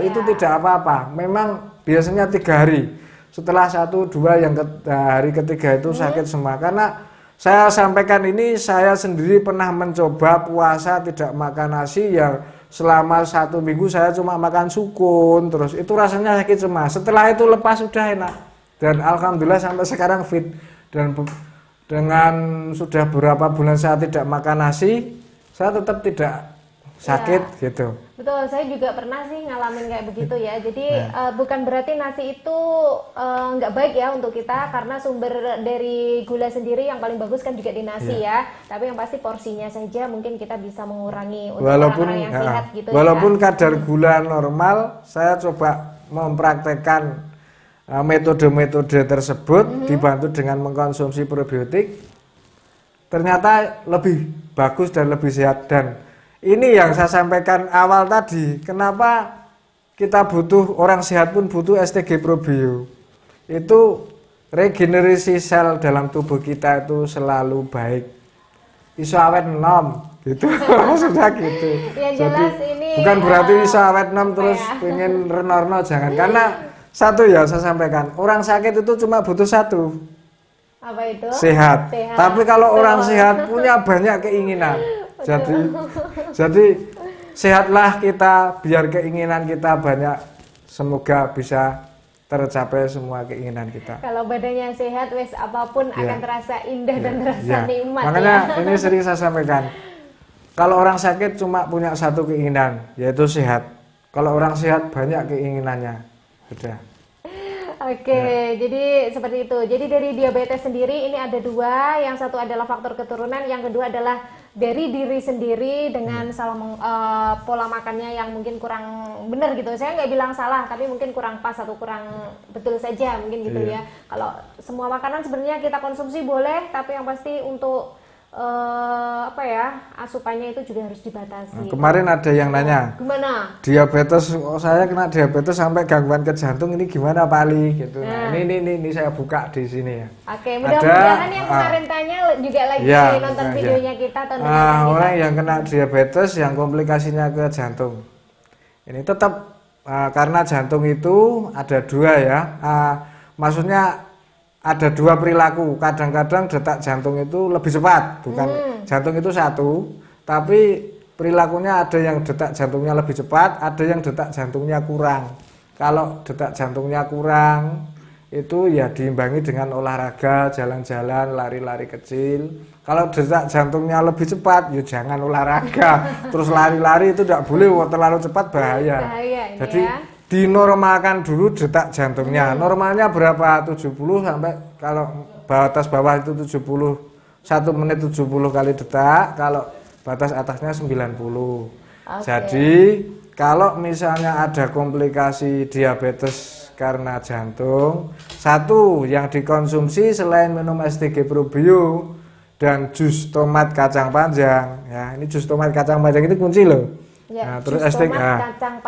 Itu tidak apa-apa. Memang biasanya 3 hari. Setelah 1, 2 yang hari ketiga itu sakit semua. Karena saya sampaikan ini, saya sendiri pernah mencoba puasa tidak makan nasi yang selama 1 minggu saya cuma makan sukun, terus itu rasanya sakit semua. Setelah itu lepas sudah enak dan alhamdulillah sampai sekarang fit, dan dengan sudah beberapa bulan saya tidak makan nasi, saya tetap tidak sakit gitu. Betul, saya juga pernah sih ngalamin kayak begitu ya. Jadi bukan berarti nasi itu nggak baik ya untuk kita, karena sumber dari gula sendiri yang paling bagus kan juga di nasi ya. Tapi yang pasti porsinya saja mungkin kita bisa mengurangi untuk orang-orang yang sehat gitu. Walaupun kadar gula normal, saya coba mempraktekkan metode-metode tersebut dibantu dengan mengkonsumsi probiotik. Ternyata lebih bagus dan lebih sehat. Dan ini yang saya sampaikan awal tadi, kenapa kita butuh, orang sehat pun butuh STG Probio. Itu regenerasi sel dalam tubuh kita itu selalu baik. Iso awet enom gitu. Sudah gitu. Jadi bukan berarti iso awet enom terus pengen renorno, jangan. Karena satu ya saya sampaikan, orang sakit itu cuma butuh satu. Apa itu? Sehat. Tapi kalau orang sehat punya banyak keinginan. Jadi sehatlah kita biar keinginan kita banyak, semoga bisa tercapai semua keinginan kita. Kalau badannya sehat, wes apapun akan terasa indah dan terasa nikmat. Makanya ini sering saya sampaikan, kalau orang sakit cuma punya satu keinginan, yaitu sehat. Kalau orang sehat banyak keinginannya. Sudah. Oke, jadi seperti itu. Jadi dari diabetes sendiri ini ada 2, yang satu adalah faktor keturunan, yang kedua adalah dari diri sendiri dengan salah pola makannya yang mungkin kurang benar gitu. Saya nggak bilang salah, tapi mungkin kurang pas atau kurang betul saja mungkin gitu ya. Kalau semua makanan sebenarnya kita konsumsi boleh, tapi yang pasti untuk apa ya, asupannya itu juga harus dibatasi. Kemarin ada yang nanya, gimana? Diabetes, saya kena diabetes sampai gangguan ke jantung, ini gimana Pak Ali? Gitu. Nah, ini saya buka di sini ya. Oke, mudah-mudahan yang kemarin tanya juga lagi nonton videonya kita atau orang yang kena diabetes yang komplikasinya ke jantung. Ini tetap karena jantung itu ada dua ya, maksudnya ada dua perilaku. Kadang-kadang detak jantung itu lebih cepat, bukan jantung itu satu, tapi perilakunya ada yang detak jantungnya lebih cepat, ada yang detak jantungnya kurang. Kalau detak jantungnya kurang, itu ya diimbangi dengan olahraga, jalan-jalan, lari-lari kecil. Kalau detak jantungnya lebih cepat, ya jangan olahraga. Terus lari-lari itu tidak boleh, terlalu cepat bahaya. Jadi dinormalkan dulu detak jantungnya. Normalnya berapa? 70 sampai, kalau batas bawah itu 70, 1 menit 70 kali detak, kalau batas atasnya 90. Jadi kalau misalnya ada komplikasi diabetes karena jantung, satu yang dikonsumsi selain minum STG Probio dan jus tomat kacang panjang, ya ini jus tomat kacang panjang itu kunci loh. Ya, nah, terus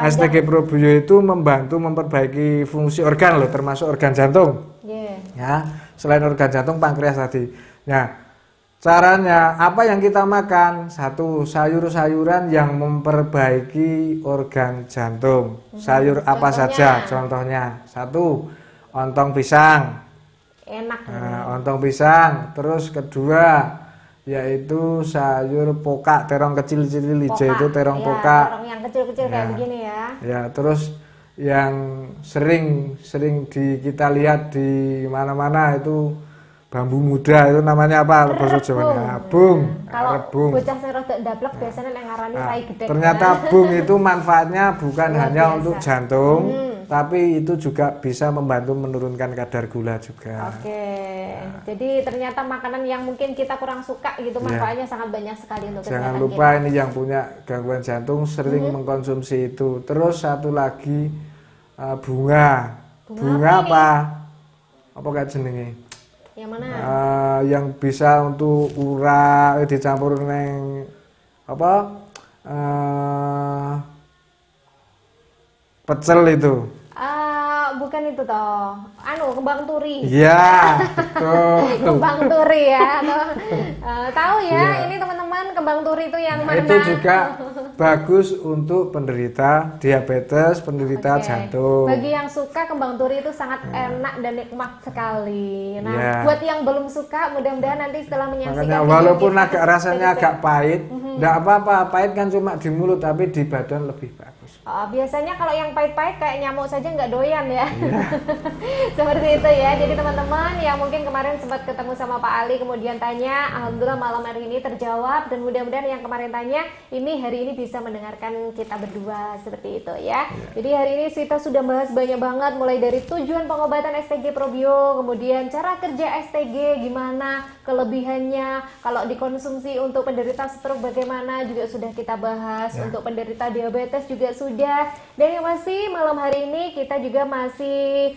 STG Probio itu membantu memperbaiki fungsi organ loh, termasuk organ jantung. Ya, selain organ jantung, pankreas tadi. Nah, caranya apa yang kita makan? Satu, sayur-sayuran yang memperbaiki organ jantung. Sayur apa saja? Contohnya, satu, ontong pisang. Enak. Nah, ontong pisang. Terus kedua, yaitu sayur pokak, terong kecil-kecil hijau itu terong pokak. Terong yang kecil-kecil kayak begini ya. Ya, terus yang sering kita lihat di mana-mana itu bambu muda, itu namanya apa bahasa Jawanya? Bung. Kalau bocah sing rada ndablek biasanya nek ngarani rai gedhe. Ternyata bung itu manfaatnya bukan hanya untuk jantung, tapi itu juga bisa membantu menurunkan kadar gula juga. Jadi ternyata makanan yang mungkin kita kurang suka gitu manfaatnya sangat banyak sekali untuk kesehatan kita. Jangan lupa ini yang punya gangguan jantung sering mengkonsumsi itu. Terus satu lagi bunga. Bunga apa? Apa kayak jenenge? Yang mana? Yang bisa untuk urat dicampur neng apa? Pecel itu. Bukan itu toh, kembang turi. Iya, betul. Kembang turi ya, atau tahu ya, ini teman-teman kembang turi itu yang mana? Itu juga bagus untuk penderita diabetes, penderita jantung. Bagi yang suka kembang turi itu sangat enak dan nikmat sekali. Nah, buat yang belum suka, mudah-mudahan nanti setelah menyaksikan. Makanya walaupun agak rasanya agak pahit, enggak apa-apa, pahit kan cuma di mulut tapi di badan lebih bagus. Biasanya kalau yang pahit-pahit kayak nyamuk saja nggak doyan ya. Seperti itu ya. Jadi teman-teman yang mungkin kemarin sempat ketemu sama Pak Ali kemudian tanya, alhamdulillah malam hari ini terjawab, dan mudah-mudahan yang kemarin tanya ini hari ini bisa mendengarkan kita berdua seperti itu ya. Jadi hari ini kita sudah bahas banyak banget, mulai dari tujuan pengobatan STG Probio, kemudian cara kerja STG gimana, kelebihannya, kalau dikonsumsi untuk penderita stroke bagaimana juga sudah kita bahas, untuk penderita diabetes juga sudah. Dan yang pasti malam hari ini kita juga masih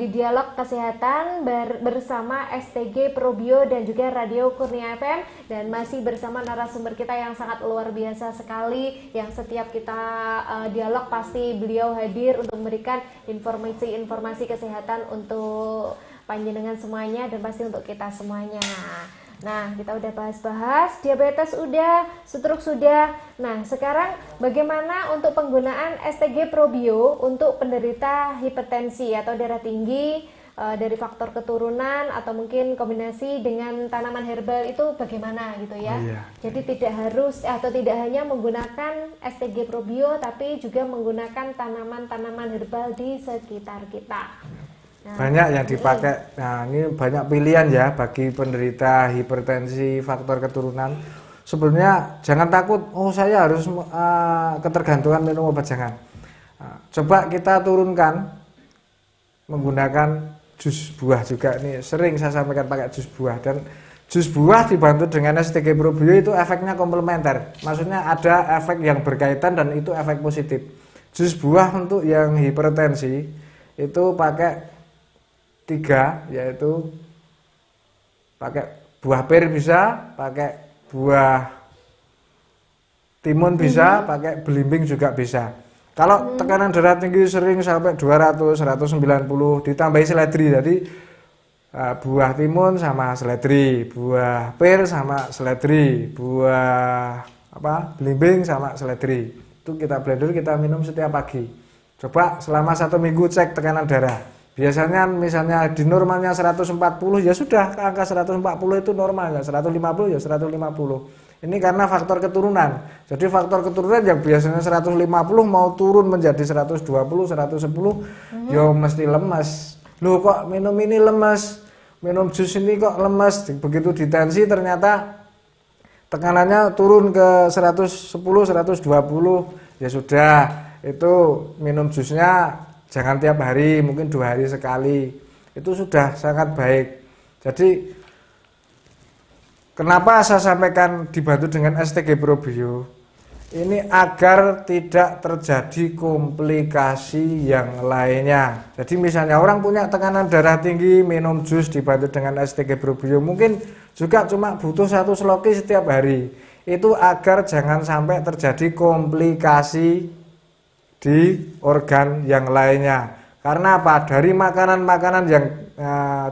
di dialog kesehatan bersama STG Probio dan juga Radio Kurnia FM, dan masih bersama narasumber kita yang sangat luar biasa sekali, yang setiap kita dialog pasti beliau hadir untuk memberikan informasi kesehatan untuk panjenengan semuanya dan pasti untuk kita semuanya. Nah, kita udah bahas-bahas, diabetes udah, stroke sudah. Nah, sekarang bagaimana untuk penggunaan STG Probio untuk penderita hipertensi atau darah tinggi dari faktor keturunan atau mungkin kombinasi dengan tanaman herbal itu bagaimana gitu ya. Jadi tidak harus atau tidak hanya menggunakan STG Probio tapi juga menggunakan tanaman-tanaman herbal di sekitar kita. Banyak yang dipakai. Nah, ini banyak pilihan ya bagi penderita hipertensi faktor keturunan. Sebenarnya jangan takut, saya harus ketergantungan minum obat, jangan. Coba kita turunkan menggunakan jus buah juga. Ini sering saya sampaikan pakai jus buah, dan jus buah dibantu dengan STG Probio itu efeknya komplementer. Maksudnya ada efek yang berkaitan dan itu efek positif. Jus buah untuk yang hipertensi itu pakai 3, yaitu pakai buah pir bisa, pakai buah timun bisa, pakai belimbing juga bisa. Kalau tekanan darah tinggi sering sampai 200, 190 ditambahi seledri. Jadi buah timun sama seledri, buah pir sama seledri, buah belimbing sama seledri. Itu kita blender, kita minum setiap pagi. Coba selama 1 minggu cek tekanan darah. Biasanya misalnya di normalnya 140 ya sudah, angka 140 itu normalnya, 150 ya 150. Ini karena faktor keturunan. Jadi faktor keturunan yang biasanya 150 mau turun menjadi 120, 110, ya mesti lemas. Loh kok minum ini lemas, minum jus ini kok lemas. Begitu ditensi ternyata tekanannya turun ke 110, 120, ya sudah. Itu minum jusnya jangan tiap hari, mungkin 2 hari sekali. Itu sudah sangat baik. Jadi kenapa saya sampaikan dibantu dengan STG Probio? Ini agar tidak terjadi komplikasi yang lainnya. Jadi misalnya orang punya tekanan darah tinggi, minum jus dibantu dengan STG Probio, mungkin juga cuma butuh 1 sloki setiap hari. Itu agar jangan sampai terjadi komplikasi di organ yang lainnya. Karena apa? Dari makanan-makanan yang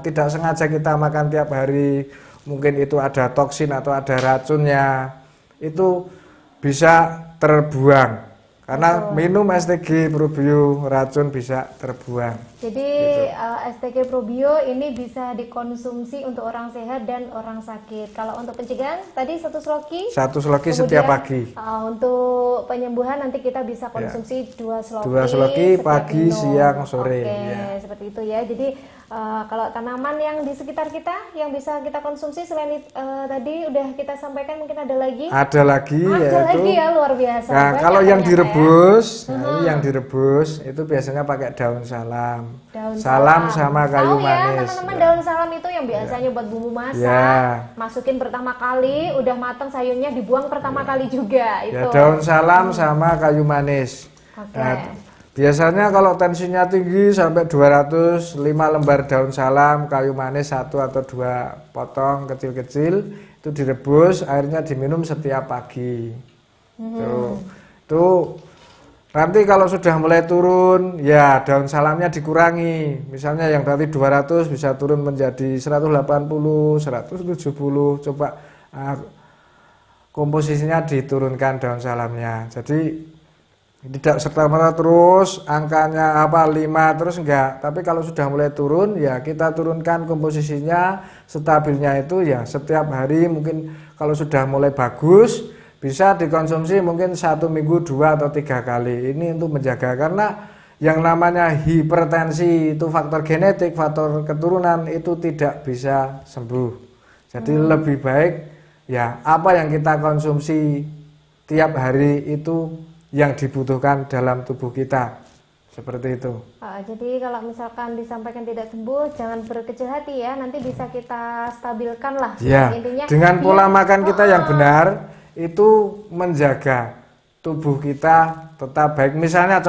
tidak sengaja kita makan tiap hari, mungkin itu ada toksin atau ada racunnya, itu bisa terbuang karena minum STG Probio, racun bisa terbuang. Jadi STG Probio ini bisa dikonsumsi untuk orang sehat dan orang sakit. Kalau untuk pencegahan tadi 1 sloki. 1 sloki setiap pagi. Untuk penyembuhan nanti kita bisa konsumsi 2 sloki. 2 sloki pagi, siang, sore. Seperti itu ya. Jadi kalau tanaman yang di sekitar kita yang bisa kita konsumsi selain tadi udah kita sampaikan, mungkin ada lagi? Ada lagi ya, luar biasa. Nah, kalau yang direbus, yang direbus itu biasanya pakai daun salam. Salam sama kayu manis. Teman-teman, daun salam itu yang biasanya buat bumbu masak. Masukin pertama kali, udah matang sayurnya dibuang pertama kali juga itu. Ya, daun salam sama kayu manis. Nah, biasanya kalau tensinya tinggi sampai 200, 5 lembar daun salam, kayu manis 1 atau 2 potong kecil-kecil, itu direbus, airnya diminum setiap pagi. Tuh. Nanti kalau sudah mulai turun, ya daun salamnya dikurangi. Misalnya yang tadi 200 bisa turun menjadi 180, 170. Coba komposisinya diturunkan daun salamnya. Jadi tidak serta-merta terus angkanya 5 terus enggak, tapi kalau sudah mulai turun ya kita turunkan komposisinya, stabilnya itu ya setiap hari. Mungkin kalau sudah mulai bagus bisa dikonsumsi mungkin 1 minggu 2 atau 3 kali. Ini untuk menjaga, karena yang namanya hipertensi itu faktor genetik, faktor keturunan, itu tidak bisa sembuh. Jadi lebih baik ya apa yang kita konsumsi tiap hari itu yang dibutuhkan dalam tubuh kita, seperti itu. Jadi kalau misalkan disampaikan tidak sembuh, jangan berkecil hati ya, nanti bisa kita stabilkan lah. Ya, intinya dengan pola makan kita yang benar itu menjaga tubuh kita tetap baik. Misalnya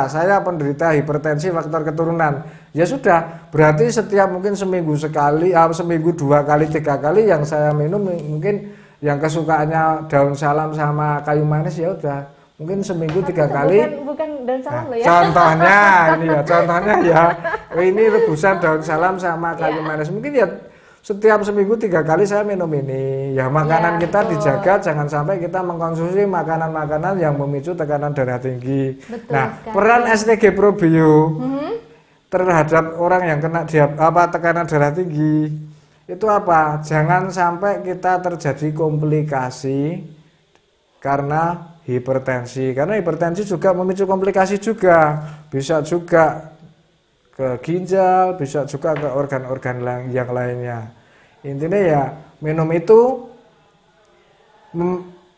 saya penderita hipertensi faktor keturunan, ya sudah, berarti setiap mungkin seminggu sekali, seminggu 2 kali 3 kali yang saya minum mungkin yang kesukaannya daun salam sama kayu manis, ya udah mungkin seminggu 3 kali. Bukan daun salam loh ya. Contohnya ini rebusan daun salam sama kayu manis. Mungkin ya setiap seminggu 3 kali saya minum ini. Ya makanan kita dijaga, jangan sampai kita mengkonsumsi makanan-makanan yang memicu tekanan darah tinggi. Peran STG Probio terhadap orang yang kena tekanan darah tinggi itu apa? Jangan sampai kita terjadi komplikasi karena hipertensi. Karena hipertensi juga memicu komplikasi juga. Bisa juga ke ginjal, bisa juga ke organ-organ yang lainnya. Intinya ya minum itu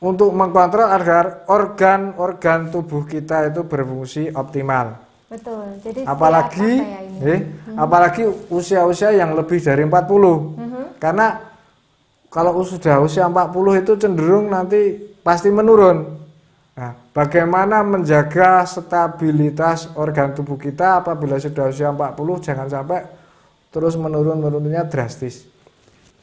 untuk mengkontrol agar organ-organ tubuh kita itu berfungsi optimal. Betul. Jadi apalagi usia-usia yang lebih dari 40. Karena kalau sudah usia 40 itu cenderung nanti pasti menurun. Nah, bagaimana menjaga stabilitas organ tubuh kita apabila sudah usia 40, jangan sampai terus menurunnya drastis.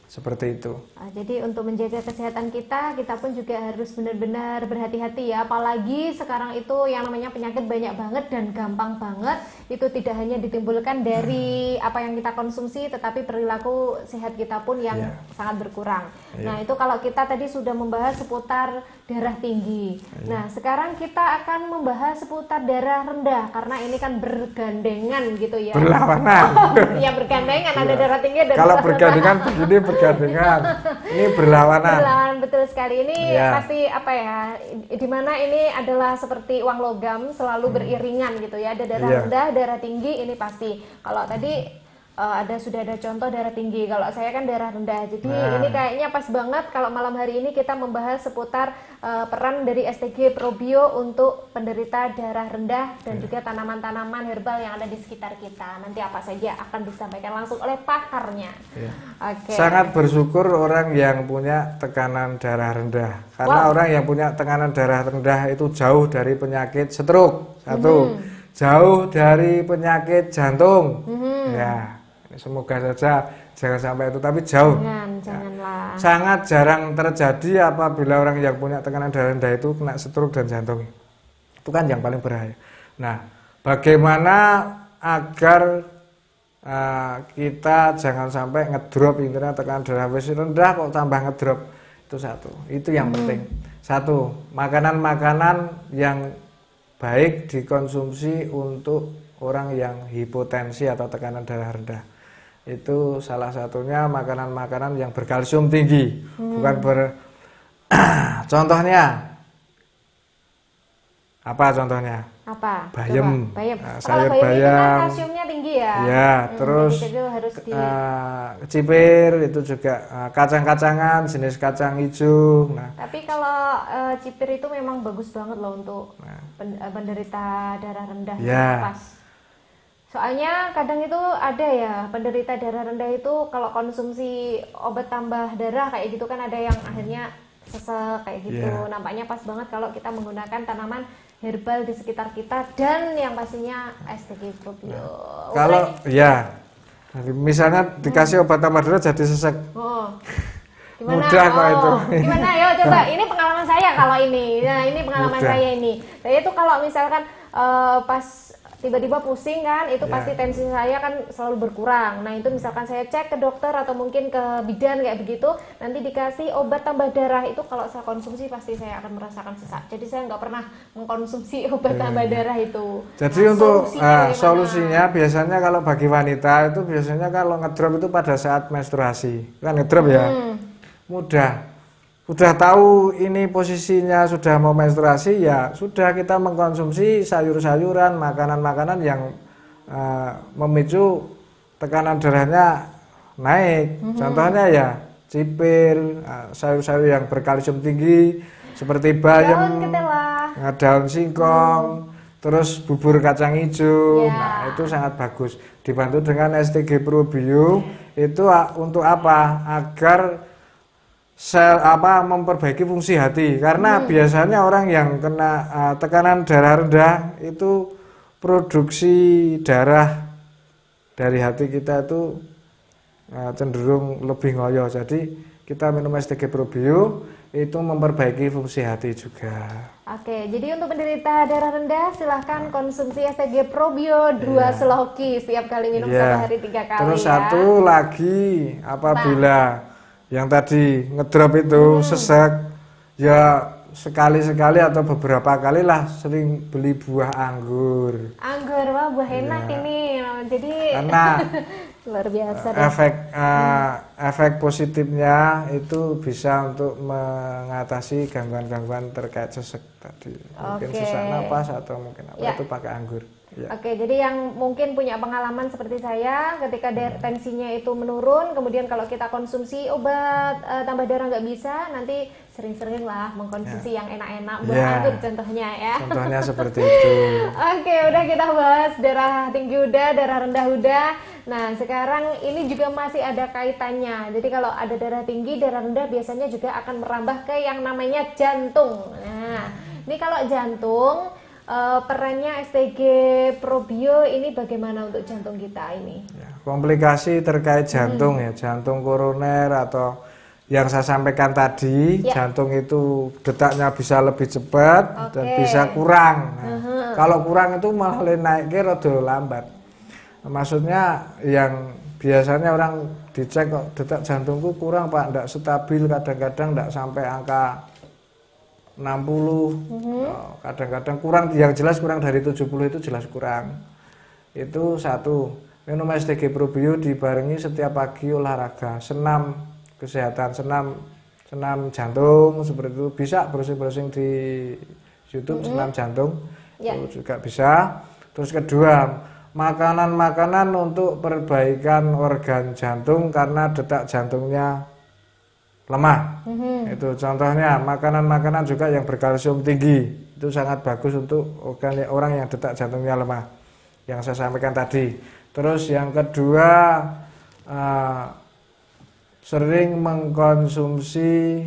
Seperti itu. Jadi untuk menjaga kesehatan kita pun juga harus benar-benar berhati-hati ya. Apalagi sekarang itu yang namanya penyakit banyak banget dan gampang banget. Itu tidak hanya ditimbulkan dari apa yang kita konsumsi, tetapi perilaku sehat kita pun yang sangat berkurang. Nah itu kalau kita tadi sudah membahas seputar darah tinggi. Nah sekarang kita akan membahas seputar darah rendah, karena ini kan bergandengan gitu ya. Berlawanan. Ya bergandengan, ada darah tinggi, ada kalau darah bergandengan rendah. begini bergandengan, ini berlawanan. Berlawanan, betul sekali. Ini pasti apa ya, dimana ini adalah seperti uang logam, selalu beriringan gitu ya. Ada darah rendah, darah tinggi, ini pasti. Kalau tadi sudah ada contoh darah tinggi, kalau saya kan darah rendah. Jadi ini kayaknya pas banget kalau malam hari ini kita membahas seputar peran dari STG Probio untuk penderita darah rendah dan juga tanaman-tanaman herbal yang ada di sekitar kita. Nanti apa saja akan disampaikan langsung oleh pakarnya. Sangat bersyukur orang yang punya tekanan darah rendah, karena orang yang punya tekanan darah rendah itu jauh dari penyakit stroke, jauh dari penyakit jantung. Ya, semoga saja jangan sampai itu, tapi jauh. Janganlah. Sangat jarang terjadi apabila orang yang punya tekanan darah rendah itu kena stroke dan jantung. Itu kan yang paling bahaya. Nah, bagaimana agar kita jangan sampai ngedrop, intinya tekanan darah wis rendah kok tambah ngedrop. Itu satu. Itu yang penting. Satu, makanan-makanan yang baik dikonsumsi untuk orang yang hipotensi atau tekanan darah rendah. Itu salah satunya makanan-makanan yang berkalsium tinggi, bukan contohnya apa contohnya? Apa? Bayam. Nah, sayur bayam itu kan bayam. kalsiumnya tinggi ya. Ya, terus harus cipir itu juga kacang-kacangan jenis kacang hijau. Nah, tapi kalau cipir itu memang bagus banget loh untuk penderita darah rendah. Pas. Soalnya kadang itu ada ya penderita darah rendah itu kalau konsumsi obat tambah darah kayak gitu kan ada yang akhirnya sesek kayak gitu. Nampaknya pas banget kalau kita menggunakan tanaman herbal di sekitar kita dan yang pastinya STG Probio. Kalau misalnya dikasih obat tambah darah jadi sesek. Gimana? Mudah kok itu. Gimana? Ayo coba. Ini pengalaman saya kalau ini. Nah, ini pengalaman saya ini. Saya itu kalau misalkan pas tiba-tiba pusing kan, itu pasti tensi saya kan selalu berkurang. Nah itu misalkan saya cek ke dokter atau mungkin ke bidan kayak begitu, nanti dikasih obat tambah darah, itu kalau saya konsumsi pasti saya akan merasakan sesak. Jadi saya nggak pernah mengkonsumsi obat tambah darah itu. Jadi untuk solusinya biasanya kalau bagi wanita itu biasanya kalau ngedrop itu pada saat menstruasi, kan ngedrop ya, mudah. Udah tahu ini posisinya sudah mau menstruasi, ya sudah kita mengkonsumsi sayur-sayuran, makanan-makanan yang memicu tekanan darahnya naik. Contohnya ya cipir, sayur-sayur yang berkalsium tinggi seperti bayam, daun singkong, terus bubur kacang hijau. Nah, itu sangat bagus. Dibantu dengan STG Probio itu untuk apa? Agar memperbaiki fungsi hati, karena biasanya orang yang kena tekanan darah rendah itu produksi darah dari hati kita itu cenderung lebih ngoyo. Jadi kita minum STG Probio itu memperbaiki fungsi hati juga. Oke, jadi untuk penderita darah rendah silahkan konsumsi STG Probio 2 seloki setiap kali minum 1 hari 3 kali. Terus satu lagi, apabila yang tadi ngedrop itu sesek, ya sekali-sekali atau beberapa kali lah sering beli buah anggur. Anggur, wah buah enak ini. Jadi karena luar biasa. Efek positifnya itu bisa untuk mengatasi gangguan-gangguan terkait sesek tadi. Mungkin sesak napas atau mungkin itu pakai anggur. Oke, jadi yang mungkin punya pengalaman seperti saya, ketika tensinya itu menurun, kemudian kalau kita konsumsi obat tambah darah nggak bisa, nanti sering-sering lah mengkonsumsi yang enak-enak, buah anggur contohnya ya. Contohnya seperti itu. Oke, udah kita bahas darah tinggi udah, darah rendah udah. Nah, sekarang ini juga masih ada kaitannya. Jadi kalau ada darah tinggi, darah rendah biasanya juga akan merambah ke yang namanya jantung. Nah, ini kalau jantung perannya STG Probio ini bagaimana untuk jantung kita ini? Ya, komplikasi terkait jantung ya, jantung koroner atau yang saya sampaikan tadi, jantung itu detaknya bisa lebih cepat dan bisa kurang. Nah, kalau kurang itu malah naiknya rada lambat. Maksudnya yang biasanya orang dicek kok detak jantungku kurang Pak, tidak stabil, kadang-kadang tidak sampai angka 60, kadang-kadang kurang, yang jelas kurang dari 70 itu jelas kurang. Itu satu. Minum STG Probio dibarengi setiap pagi olahraga, senam kesehatan, senam jantung seperti itu, bisa browsing-browsing di YouTube senam jantung itu juga bisa. Terus kedua, makanan-makanan untuk perbaikan organ jantung karena detak jantungnya lemah. Itu contohnya makanan-makanan juga yang berkalsium tinggi, itu sangat bagus untuk orang yang detak jantungnya lemah, yang saya sampaikan tadi. Terus yang kedua, sering mengkonsumsi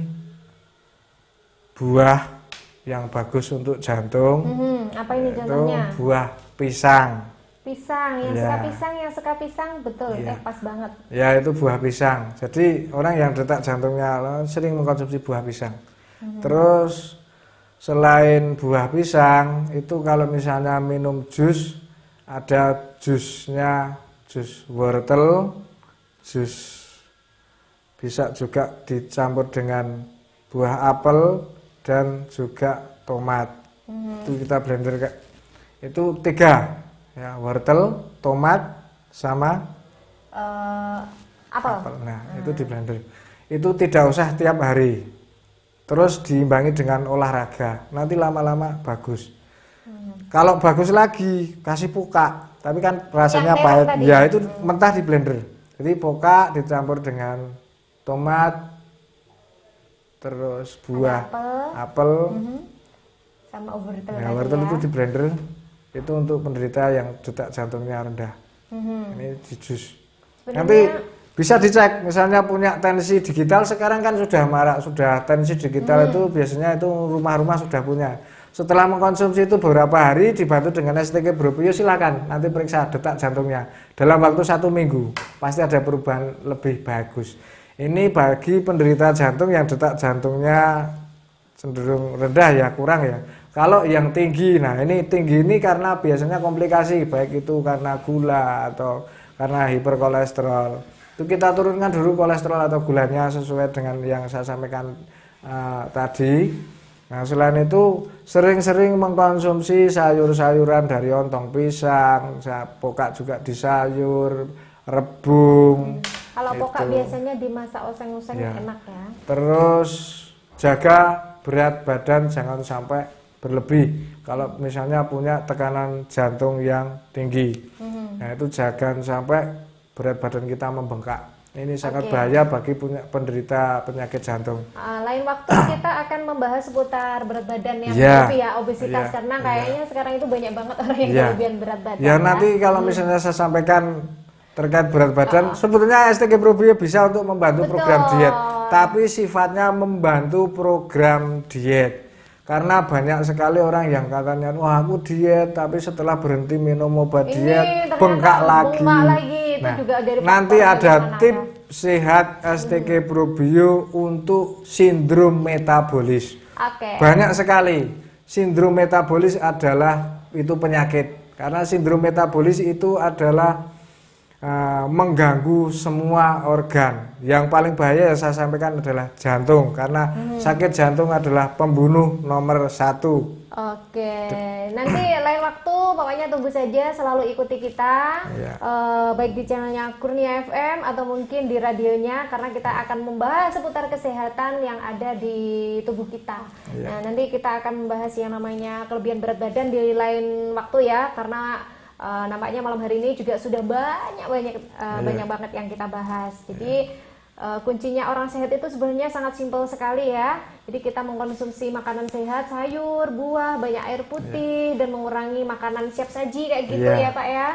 buah yang bagus untuk jantung. Apa ini contohnya? Buah pisang. Pisang, yang suka pisang, yang suka pisang, betul, pas banget. Ya, itu buah pisang. Jadi orang yang detak jantungnya sering mengkonsumsi buah pisang. Terus selain buah pisang, itu kalau misalnya minum jus, ada jusnya, jus wortel, jus bisa juga dicampur dengan buah apel dan juga tomat. Itu kita blender kayak itu 3 ya, wortel, tomat sama apel. Nah, itu di blender. Itu tidak usah tiap hari. Terus diimbangi dengan olahraga. Nanti lama-lama bagus. Kalau bagus lagi kasih poka, tapi kan rasanya pahit. Ya, itu mentah di blender. Jadi poka dicampur dengan tomat, terus buah apel, sama wortel. Ya, wortel itu di blender. Itu untuk penderita yang detak jantungnya rendah. Ini di jus. Nanti bisa dicek, misalnya punya tensi digital, sekarang kan sudah marak, sudah tensi digital itu biasanya itu rumah-rumah sudah punya. Setelah mengkonsumsi itu beberapa hari dibantu dengan STG Probio, silakan nanti periksa detak jantungnya. Dalam waktu 1 minggu pasti ada perubahan lebih bagus. Ini bagi penderita jantung yang detak jantungnya cenderung rendah ya, kurang ya. Kalau yang tinggi, nah ini tinggi ini karena biasanya komplikasi, baik itu karena gula atau karena hiperkolesterol. Itu kita turunkan dulu kolesterol atau gulanya sesuai dengan yang saya sampaikan tadi. Nah, selain itu sering-sering mengkonsumsi sayur-sayuran dari ontong pisang, pokak juga di sayur, rebung. Kalau pokak biasanya dimasak oseng-oseng enak ya. Terus jaga berat badan jangan sampai berlebih. Kalau misalnya punya tekanan jantung yang tinggi, nah itu jangan sampai berat badan kita membengkak. Ini sangat bahaya bagi penderita penyakit jantung. Lain waktu kita akan membahas seputar berat badan yang berlebih ya, obesitas, karena kayaknya sekarang itu banyak banget orang yang kelebihan berat badan. Ya, nanti kalau misalnya saya sampaikan terkait berat badan, sebetulnya STG Probio bisa untuk membantu program diet, tapi sifatnya membantu program diet. Karena banyak sekali orang yang katanya, wah aku diet, tapi setelah berhenti minum obat diet bengkak lagi. Nah, nanti ada tips sehat STG Probio untuk sindrom metabolis. Banyak sekali. Sindrom metabolis adalah itu penyakit. Karena sindrom metabolis itu adalah mengganggu semua organ. Yang paling bahaya yang saya sampaikan adalah jantung, karena sakit jantung adalah pembunuh nomor 1. Nanti lain waktu pokoknya tunggu saja, selalu ikuti kita, baik di channelnya Kurnia FM atau mungkin di radionya, karena kita akan membahas seputar kesehatan yang ada di tubuh kita. Nah, nanti kita akan membahas yang namanya kelebihan berat badan di lain waktu ya, karena nampaknya malam hari ini juga sudah banyak banget yang kita bahas. Jadi kuncinya orang sehat itu sebenarnya sangat simpel sekali ya. Jadi kita mengkonsumsi makanan sehat, sayur, buah, banyak air putih, dan mengurangi makanan siap saji kayak gitu ya Pak ya.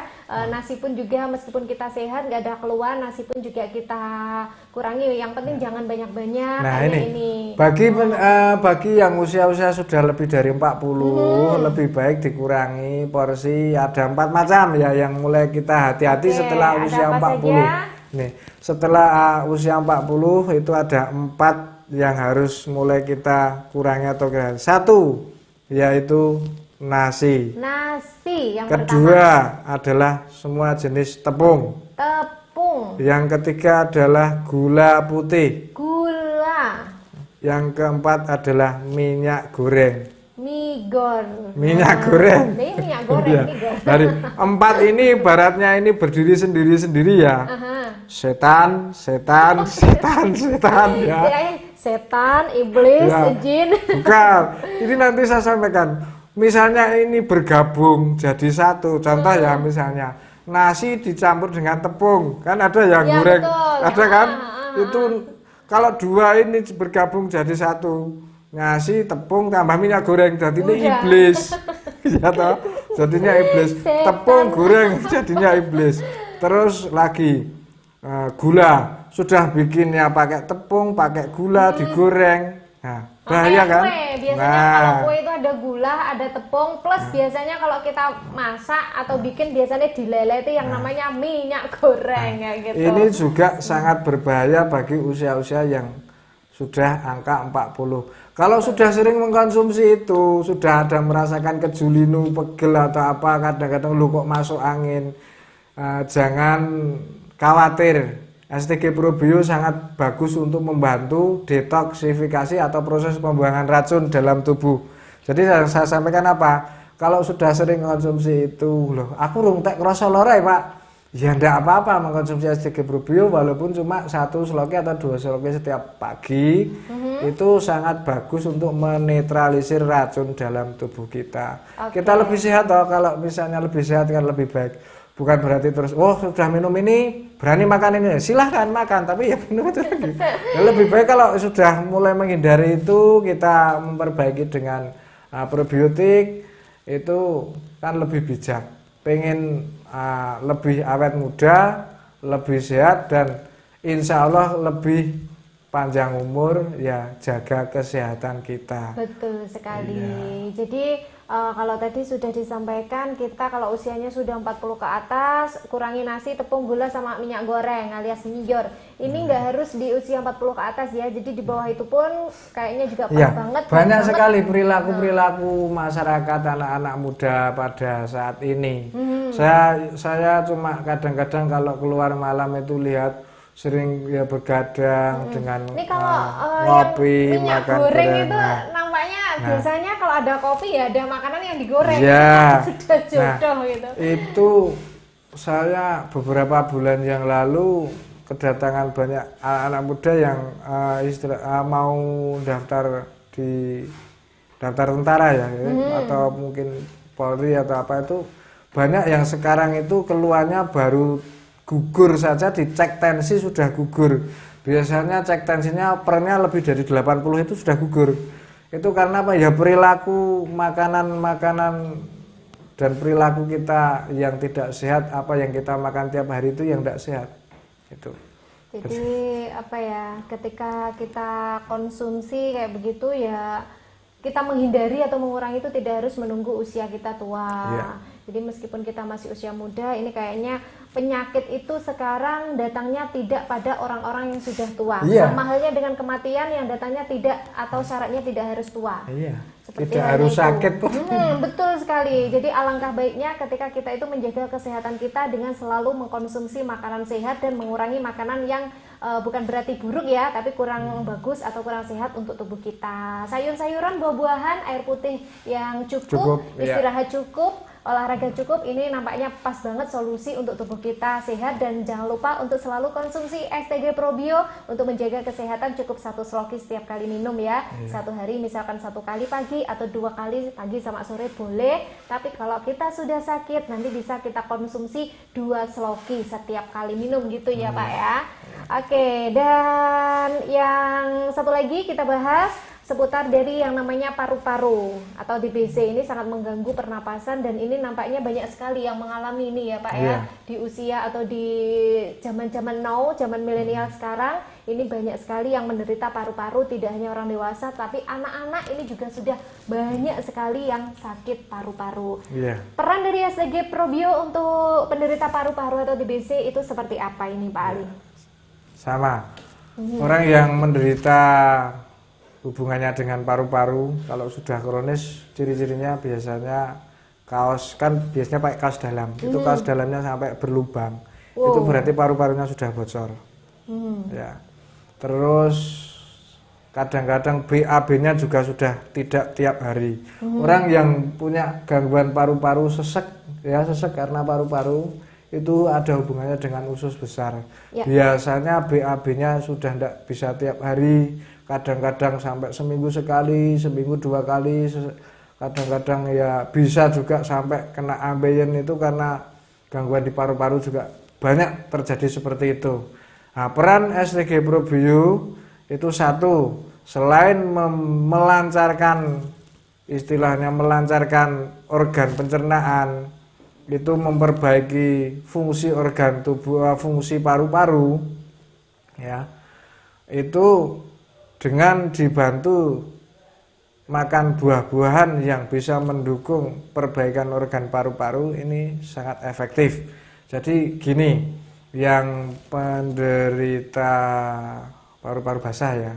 Nasi pun juga meskipun kita sehat nggak ada keluhan, nasi pun juga kita kurangi. Yang penting jangan banyak-banyak. Nah ini. Bagi yang usia-usia sudah lebih dari 40, lebih baik dikurangi porsi. Ada 4 macam ya yang mulai kita hati-hati setelah usia 40. Nih, setelah usia 40 itu ada 4 yang harus mulai kita kurangi atau kurangi. 1 yaitu nasi. Nasi yang kedua adalah semua jenis tepung. Yang ketiga adalah gula putih. Gula. Yang keempat adalah minyak goreng. Minyak goreng. Ini minyak goreng. Dari 4 ini ibaratnya ini berdiri sendiri-sendiri ya. Setan ya. Setan, iblis, jin. Bukan. Ini nanti saya sampaikan. Misalnya ini bergabung jadi satu. Contoh ya misalnya nasi dicampur dengan tepung. Kan ada yang goreng. Betul. Ada kan? Itu kalau 2 ini bergabung jadi satu. Nasi, tepung tambah minyak goreng jadinya iblis. Ya toh? Jadinya iblis. Tepung goreng jadinya iblis. Terus lagi gula. Sudah bikinnya pakai tepung, pakai gula, digoreng. Nah, bahaya kan? Biasanya kalau kue itu ada gula, ada tepung, plus biasanya kalau kita masak atau bikin biasanya dileleh itu yang namanya minyak goreng kayak gitu. Ini juga sangat berbahaya bagi usia-usia yang sudah angka 40. Kalau sudah sering mengkonsumsi itu, sudah ada merasakan kejulinu, pegel atau apa, kadang-kadang lu kok masuk angin, jangan khawatir. STG Probio sangat bagus untuk membantu detoksifikasi atau proses pembuangan racun dalam tubuh. Jadi saya sampaikan apa? Kalau sudah sering mengkonsumsi itu, loh, aku rungtek krasa lara ya Pak. Ya enggak apa-apa mengkonsumsi STG Probio walaupun cuma 1 seloki atau 2 seloki setiap pagi. Itu sangat bagus untuk menetralisir racun dalam tubuh kita. Kita lebih sehat toh, kalau misalnya lebih sehat kan lebih baik. Bukan berarti terus, sudah minum ini, berani makan ini. Silahkan makan, tapi ya minum itu lagi. Ya, lebih baik kalau sudah mulai menghindari itu, kita memperbaiki dengan probiotik, itu kan lebih bijak. Pengen lebih awet muda, lebih sehat, dan insya Allah lebih panjang umur, ya jaga kesehatan kita. Betul sekali. Jadi kalau tadi sudah disampaikan, kita kalau usianya sudah 40 ke atas, kurangi nasi, tepung, gula, sama minyak goreng alias migor. Ini nggak harus di usia 40 ke atas ya, jadi di bawah itu pun kayaknya juga banget. Banyak sekali perilaku-perilaku masyarakat anak-anak muda pada saat ini. Saya cuma kadang-kadang kalau keluar malam itu lihat sering ya bergadang dengan ngopi, minyak makan goreng itu nampaknya biasanya kalau ada kopi ya ada makanan yang digoreng. Sudah jodoh gitu. Itu saya beberapa bulan yang lalu kedatangan banyak anak muda yang mau daftar di daftar tentara ya, atau mungkin Polri atau apa, itu banyak yang sekarang itu keluarnya baru gugur saja, dicek tensi sudah gugur. Biasanya cek tensinya pernya lebih dari 80 itu sudah gugur. Itu karena apa? Ya perilaku makanan-makanan dan perilaku kita yang tidak sehat, apa yang kita makan tiap hari itu yang tidak sehat. Itu. Jadi apa ya, ketika kita konsumsi kayak begitu ya kita menghindari atau mengurangi itu tidak harus menunggu usia kita tua. Jadi meskipun kita masih usia muda, ini kayaknya penyakit itu sekarang datangnya tidak pada orang-orang yang sudah tua. Sama halnya dengan kematian yang datangnya tidak atau syaratnya tidak harus tua. Seperti tidak harus sakit pun. Betul sekali. Jadi alangkah baiknya ketika kita itu menjaga kesehatan kita dengan selalu mengkonsumsi makanan sehat dan mengurangi makanan yang bukan berarti buruk ya, tapi kurang bagus atau kurang sehat untuk tubuh kita. Sayur-sayuran, buah-buahan, air putih yang cukup, istirahat cukup, olahraga cukup, ini nampaknya pas banget solusi untuk tubuh kita sehat. Dan jangan lupa untuk selalu konsumsi STG Probio untuk menjaga kesehatan. Cukup 1 sloki setiap kali minum ya. Satu hari misalkan 1 kali pagi atau 2 kali pagi sama sore boleh. Tapi kalau kita sudah sakit nanti bisa kita konsumsi 2 sloki setiap kali minum gitu ya Pak ya. Oke, dan yang satu lagi kita bahas seputar dari yang namanya paru-paru atau DBC. Ini sangat mengganggu pernapasan dan ini nampaknya banyak sekali yang mengalami ini ya Pak ya, di usia atau di zaman-zaman now, zaman milenial sekarang. Ini banyak sekali yang menderita paru-paru, tidak hanya orang dewasa tapi anak-anak ini juga sudah banyak sekali yang sakit paru-paru. Peran dari STG Probio untuk penderita paru-paru atau DBC itu seperti apa ini Pak Ali? Sama, orang yang menderita hubungannya dengan paru-paru kalau sudah kronis, ciri-cirinya biasanya kaos, kan biasanya pakai kaos dalam, itu kaos dalamnya sampai berlubang, itu berarti paru-parunya sudah bocor. Ya, terus kadang-kadang BAB-nya juga sudah tidak tiap hari. Orang yang punya gangguan paru-paru sesek, ya sesek karena paru-paru itu ada hubungannya dengan usus besar. Biasanya BAB-nya sudah tidak bisa tiap hari, kadang-kadang sampai seminggu sekali, seminggu 2 kali, kadang-kadang ya bisa juga sampai kena ambeien. Itu karena gangguan di paru-paru juga banyak terjadi seperti itu. Nah, peran STG Probio itu satu, selain melancarkan, istilahnya melancarkan organ pencernaan, itu memperbaiki fungsi organ tubuh, fungsi paru-paru, ya, itu dengan dibantu makan buah-buahan yang bisa mendukung perbaikan organ paru-paru, ini sangat efektif. Jadi gini, yang penderita paru-paru basah ya,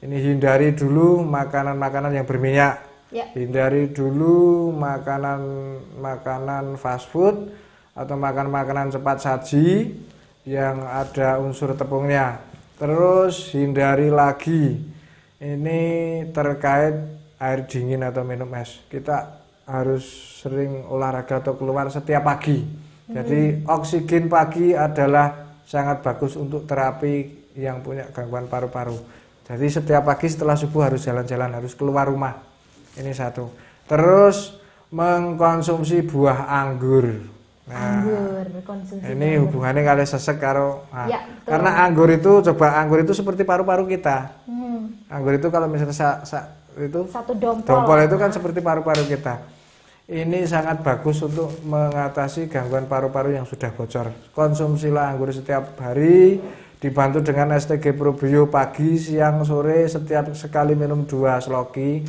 ini hindari dulu makanan-makanan yang berminyak. Hindari dulu makanan fast food atau makanan cepat saji yang ada unsur tepungnya. Terus hindari lagi ini terkait air dingin atau minum es. Kita harus sering olahraga atau keluar setiap pagi. Jadi oksigen pagi adalah sangat bagus untuk terapi yang punya gangguan paru-paru. Jadi setiap pagi setelah subuh harus jalan-jalan, harus keluar rumah. Ini satu. Terus mengkonsumsi buah anggur. Nah, ini hubungannya kali sesek karo. Karena anggur itu, anggur itu seperti paru-paru kita. Anggur itu kalau misalnya itu satu dompol itu kan seperti paru-paru kita. Ini sangat bagus untuk mengatasi gangguan paru-paru yang sudah bocor. Konsumsilah anggur setiap hari, dibantu dengan STG Probio pagi, siang, sore, setiap sekali minum 2 sloki.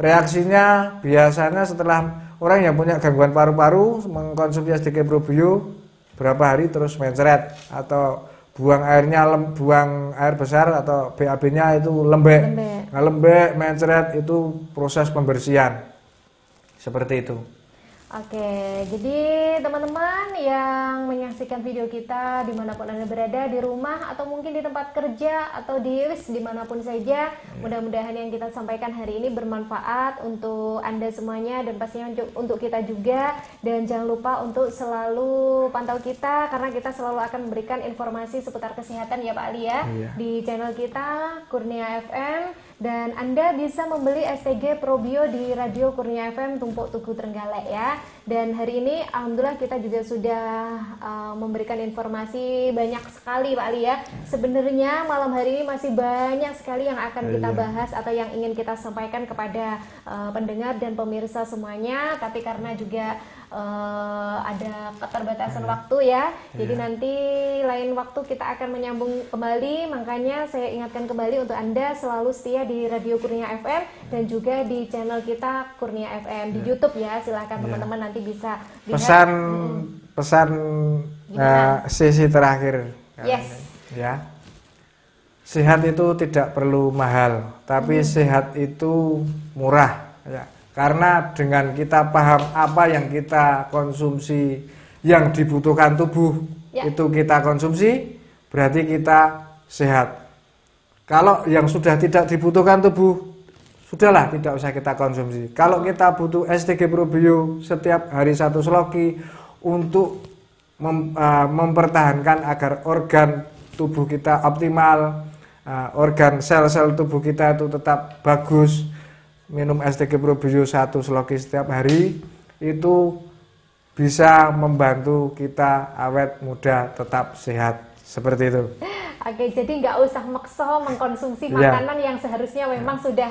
Reaksinya biasanya setelah orang yang punya gangguan paru-paru mengkonsumsi STG Probio berapa hari terus mencret atau buang air besar atau BAB-nya itu lembek. Nah, lembek, mencret itu proses pembersihan. Seperti itu. Oke, jadi teman-teman yang menyaksikan video kita dimanapun Anda berada, di rumah atau mungkin di tempat kerja atau dimanapun saja, mudah-mudahan yang kita sampaikan hari ini bermanfaat untuk Anda semuanya dan pastinya untuk kita juga. Dan jangan lupa untuk selalu pantau kita karena kita selalu akan memberikan informasi seputar kesehatan ya Pak Ali ya, di channel kita Kurnia FM. Dan Anda bisa membeli STG Probio di Radio Kurnia FM Tumpuk Tugu Trenggalek ya. Dan hari ini alhamdulillah kita juga sudah memberikan informasi banyak sekali Pak Ali ya. Sebenarnya malam hari ini masih banyak sekali yang akan kita bahas atau yang ingin kita sampaikan kepada pendengar dan pemirsa semuanya. Tapi karena juga ada keterbatasan waktu ya, jadi nanti lain waktu kita akan menyambung kembali. Makanya saya ingatkan kembali untuk Anda selalu setia di Radio Kurnia FM dan juga di channel kita Kurnia FM di YouTube ya. Silahkan teman-teman nanti bisa lihat pesan sesi terakhir ya. Sehat itu tidak perlu mahal, tapi sehat itu murah ya. Karena dengan kita paham apa yang kita konsumsi, yang dibutuhkan tubuh itu kita konsumsi, berarti kita sehat. Kalau yang sudah tidak dibutuhkan tubuh, sudahlah tidak usah kita konsumsi. Kalau kita butuh STG Probio setiap hari 1 seloki untuk mempertahankan agar organ tubuh kita optimal, organ sel-sel tubuh kita itu tetap bagus, minum STG Probio 1 seloki setiap hari itu bisa membantu kita awet muda tetap sehat, seperti itu. Oke, jadi nggak usah maksa mengkonsumsi makanan yang seharusnya memang sudah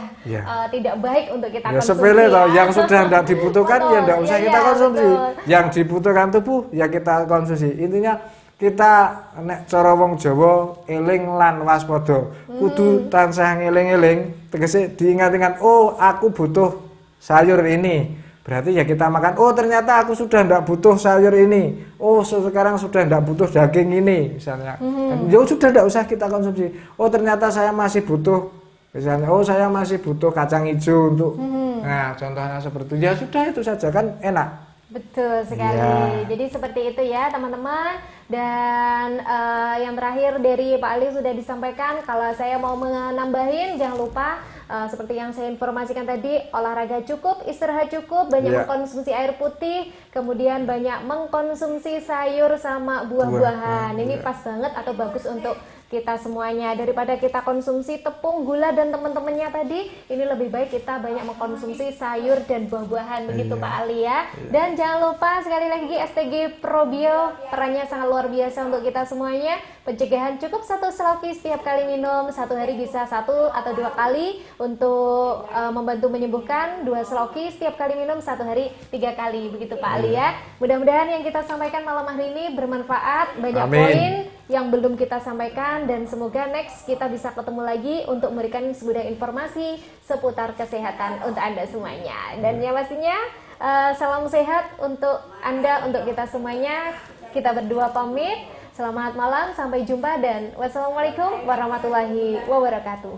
tidak baik untuk kita konsumsi. Sepele toh, yang sudah tidak dibutuhkan ya tidak usah kita konsumsi. Betul. Yang dibutuhkan tubuh ya kita konsumsi. Intinya kita nek cara wong Jawa eling lan waspada. Kudu tansah ngeling-eling, tegese diingat-ingat, oh aku butuh sayur ini. Berarti ya kita makan, oh ternyata aku sudah tidak butuh sayur ini, oh sekarang sudah tidak butuh daging ini misalnya. Ya sudah tidak usah kita konsumsi. Oh ternyata saya masih butuh, misalnya, oh saya masih butuh kacang hijau untuk, nah contohnya seperti itu. Ya sudah itu saja kan enak. Betul sekali. Jadi seperti itu ya teman-teman. Dan yang terakhir dari Pak Ali sudah disampaikan. Kalau saya mau menambahin, jangan lupa seperti yang saya informasikan tadi, olahraga cukup, istirahat cukup, banyak mengkonsumsi air putih, kemudian banyak mengkonsumsi sayur sama buah-buahan. Ini pas banget atau bagus untuk kita semuanya. Daripada kita konsumsi tepung, gula dan teman-temannya tadi, ini lebih baik kita banyak mengkonsumsi sayur dan buah-buahan, begitu Pak Ali ya. Dan jangan lupa sekali lagi STG Probio perannya sangat luar biasa untuk kita semuanya. Pencegahan cukup 1 seloki setiap kali minum, 1 hari bisa 1 atau 2 kali untuk membantu menyembuhkan, 2 seloki setiap kali minum, 1 hari 3 kali, begitu Pak Ali ya. Mudah-mudahan yang kita sampaikan malam hari ini bermanfaat, banyak poin yang belum kita sampaikan, dan semoga next kita bisa ketemu lagi untuk memberikan segudang informasi seputar kesehatan untuk Anda semuanya. Dan yang pastinya salam sehat untuk Anda, untuk kita semuanya. Kita berdua pamit. Selamat malam, sampai jumpa dan wassalamualaikum warahmatullahi wabarakatuh.